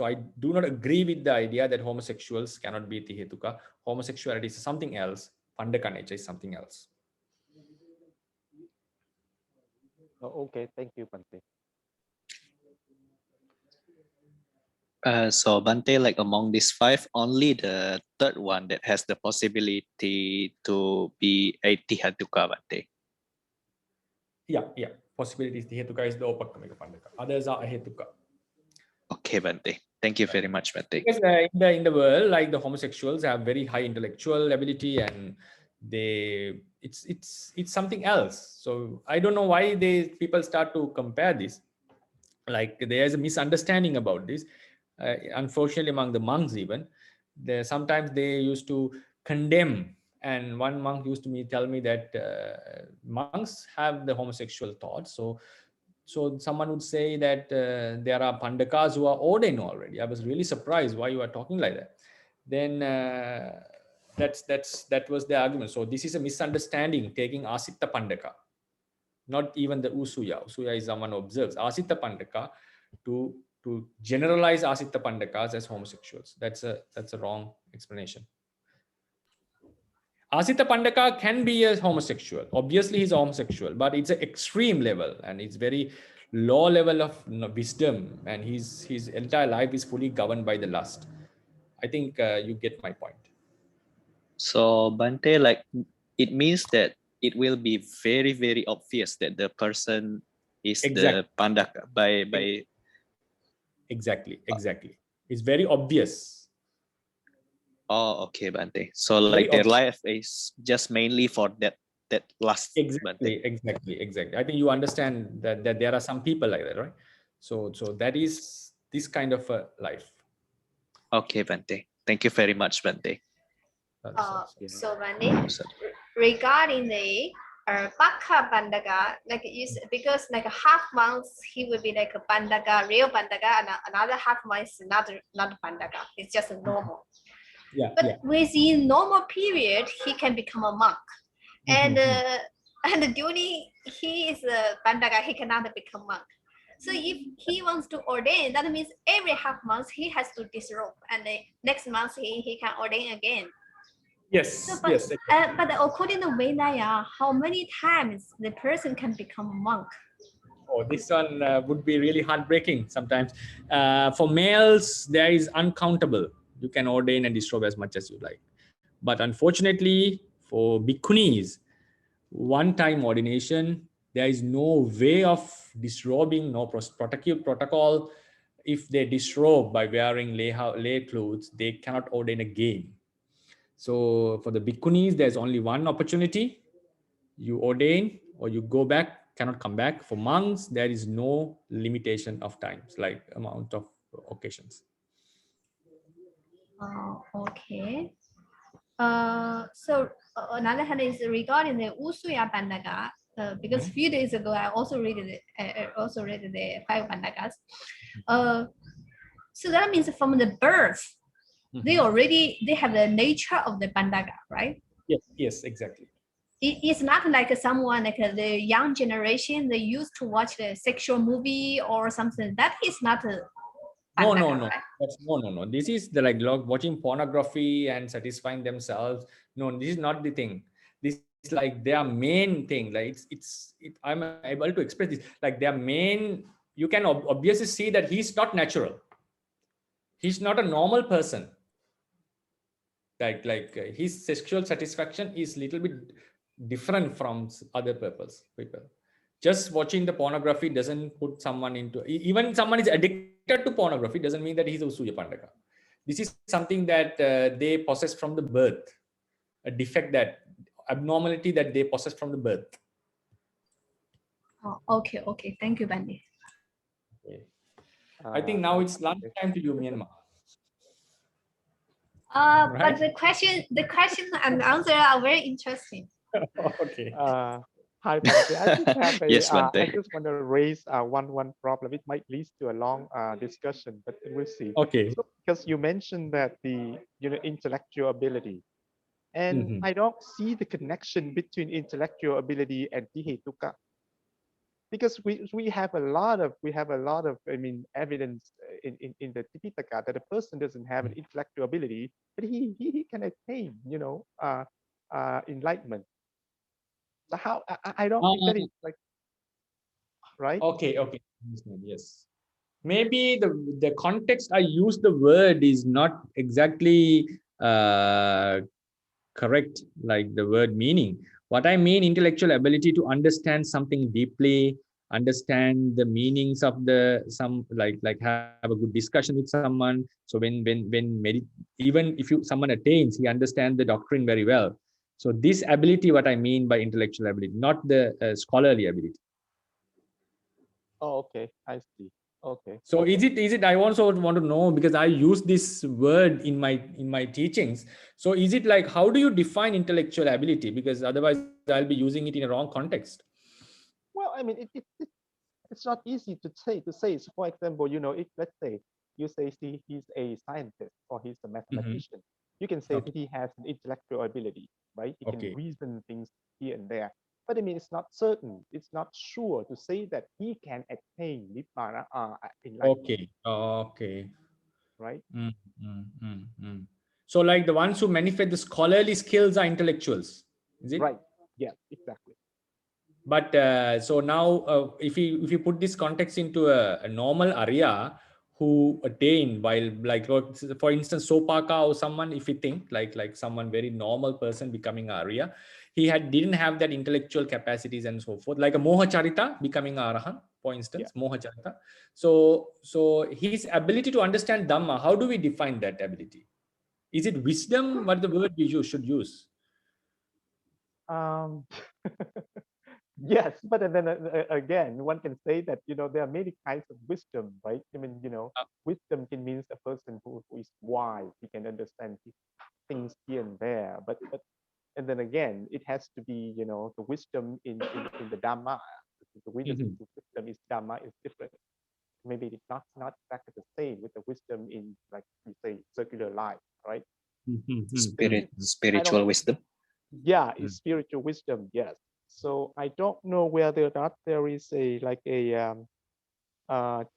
I do not agree with the idea that homosexuals cannot be Tihetuka. Homosexuality is something else. Pandaka nature is something else. Oh, okay, thank you, Bhante. So Bhante, like among these 5, only the third one that has the possibility to be a Tihetuka, Bhante. Yeah. Possibilities. Tihetuka is the Opakkamika Pandaka. Others are Ahetuka. Okay, Bhante. Thank you very much, Bhante. Because in the world, like the homosexuals have very high intellectual ability, and it's something else. So I don't know why people start to compare this. Like there's a misunderstanding about this. Unfortunately, among the monks, even sometimes they used to condemn. And one monk used to tell me that monks have the homosexual thoughts. So someone would say that there are Pandakas who are ordained already. I was really surprised why you are talking like that. Then that was the argument. So this is a misunderstanding, taking Asitta Pandaka, not even the Usuya. Usuya is someone who observes. Asitta Pandaka to generalize Asitta Pandakas as homosexuals. That's a wrong explanation. Asitta Pandaka can be a homosexual. Obviously, he's a homosexual, but it's an extreme level, and it's very low level of wisdom, and his entire life is fully governed by the lust. I think you get my point. So Bhante, like it means that it will be very, very obvious that the person is the Pandaka by. Exactly. It's very obvious. Oh, okay, Bhante. So like their life is just mainly for that last. Exactly. I think you understand that there are some people like that, right? So that is this kind of a life. Okay, Bhante. Thank you very much, Bhante. So Bhante, regarding the Pakha Pandaka, like because like a half month he will be like a Pandaka, real Pandaka, and another half month is not Pandaka. It's just a normal. But within normal period, he can become a monk, and during he is a Pandaka, he cannot become monk. So if he wants to ordain, that means every half month he has to disrobe, and the next month he can ordain again. Yes. So, but according to Vedaya, how many times the person can become a monk? Oh, this one would be really heartbreaking sometimes. For males, there is uncountable. You can ordain and disrobe as much as you like. But unfortunately, for bhikkhunis, one-time ordination, there is no way of disrobing, no protective protocol. If they disrobe by wearing lay clothes, they cannot ordain again. So for the bhikkhunis, there's only one opportunity. You ordain or you go back, cannot come back. For monks, there is no limitation of times, like amount of occasions. Okay. So another hand is regarding the Usuya Pandaka. because few days ago I also read the 5 Pandakas. So that means from the birth, they have the nature of the Pandaka, right? Yes, exactly. It's not like someone like the young generation, they used to watch the sexual movie or something. That is not a No, Pandaka, right? that's no. This is the like watching pornography and satisfying themselves. No, this is not the thing. This is like their main thing. Like I'm able to express this. Like their main, you can obviously see that he's not natural. He's not a normal person. Like his sexual satisfaction is little bit different from other people. Just watching the pornography doesn't put someone into, even someone is addicted to pornography doesn't mean that he's a Usuya Pandaka. This is something that they possess from the birth, a defect, that abnormality that they possess from the birth. Oh, okay. Thank you, Bhante. Okay. I think now it's lunch time to you, Myanmar. But the question and answer are very interesting. Okay. Hi, Bhante. I just have Yes, Bhante. I just want to raise one problem. It might lead to a long discussion, but we'll see. Okay. So, because you mentioned that the intellectual ability, and I don't see the connection between intellectual ability and tihetuka, because we have a lot of evidence in the Tipitaka that a person doesn't have an intellectual ability, but he can attain enlightenment. So how I don't think that is like right. Okay. Yes. Maybe the context I use the word is not exactly correct, like the word meaning. What I mean, intellectual ability to understand something deeply, understand the meanings of like have a good discussion with someone. So even if someone attains, he understands the doctrine very well. So this ability, what I mean by intellectual ability, not the scholarly ability. Oh, okay, I see. Okay. So is it I also want to know, because I use this word in my teachings. So is it like, how do you define intellectual ability? Because otherwise I'll be using it in a wrong context. Well, I mean, it's not easy to say. So for example, if let's say you say he's a scientist or he's a mathematician, you can say that he has an intellectual ability, right? He can reason things here and there. But I mean, it's not certain. It's not sure to say that he can attain nibbana enlightenment. Okay. Right. So like the ones who manifest the scholarly skills are intellectuals, is it? Right. Yeah, exactly. But so now if you put this context into a normal Arya who attain, while like for instance Sopaka or someone, if you think like someone very normal person becoming Arya, he didn't have that intellectual capacities and so forth, like a Mohacharita becoming Arahan, for instance. Mohacharita. So his ability to understand Dhamma, how do we define that ability? Is it wisdom? What the word we should use? Yes, but then again, one can say that there are many kinds of wisdom, right? I mean, wisdom can mean a person who is wise. He can understand things here and there. But and then again, it has to be the wisdom in the Dhamma. The wisdom is Dhamma is different. Maybe it's not exactly the same with the wisdom in, like we say, circular life, right? Spiritual wisdom. Yeah, it's spiritual wisdom. Yes. So I don't know whether or not there is a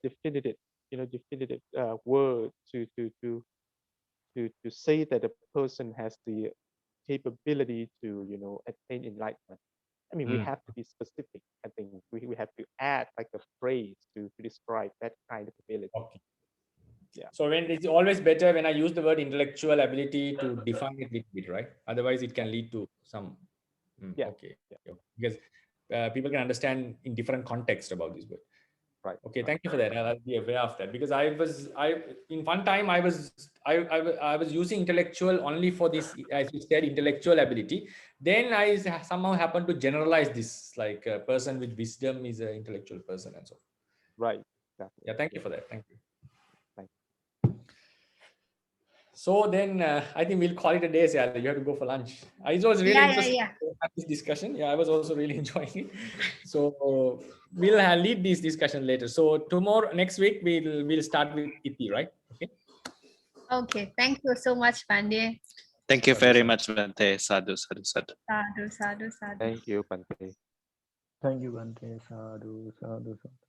definitive word to say that a person has the capability to attain enlightenment. I mean, we have to be specific. I think we have to add like a phrase to describe that kind of ability. Okay. Yeah. So when it's always better when I use the word intellectual ability to define it with it, right? Otherwise, it can lead to some. Okay. Because people can understand in different context about this word. Right. Okay. Thank you for that. I'll be aware of that, because in one time I was using intellectual only for this, as you said, intellectual ability. Then I somehow happened to generalize this, like a person with wisdom is an intellectual person and so. Right. Exactly. Yeah. Thank you for that. Thank you. So then I think we'll call it a day, Sally. You have to go for lunch. It was really interesting to have this discussion. Yeah, I was also really enjoying it. So we'll lead this discussion later. So tomorrow, next week, we'll start with Iti, right? Okay. Okay, thank you so much, Bhante. Thank you very much, Bhante. Sadhu, sadhu, sadhu. Sadhu, sadhu, sadhu. Thank you, Bhante. Thank you, Bhante. Sadhu, sadhu, sadhu.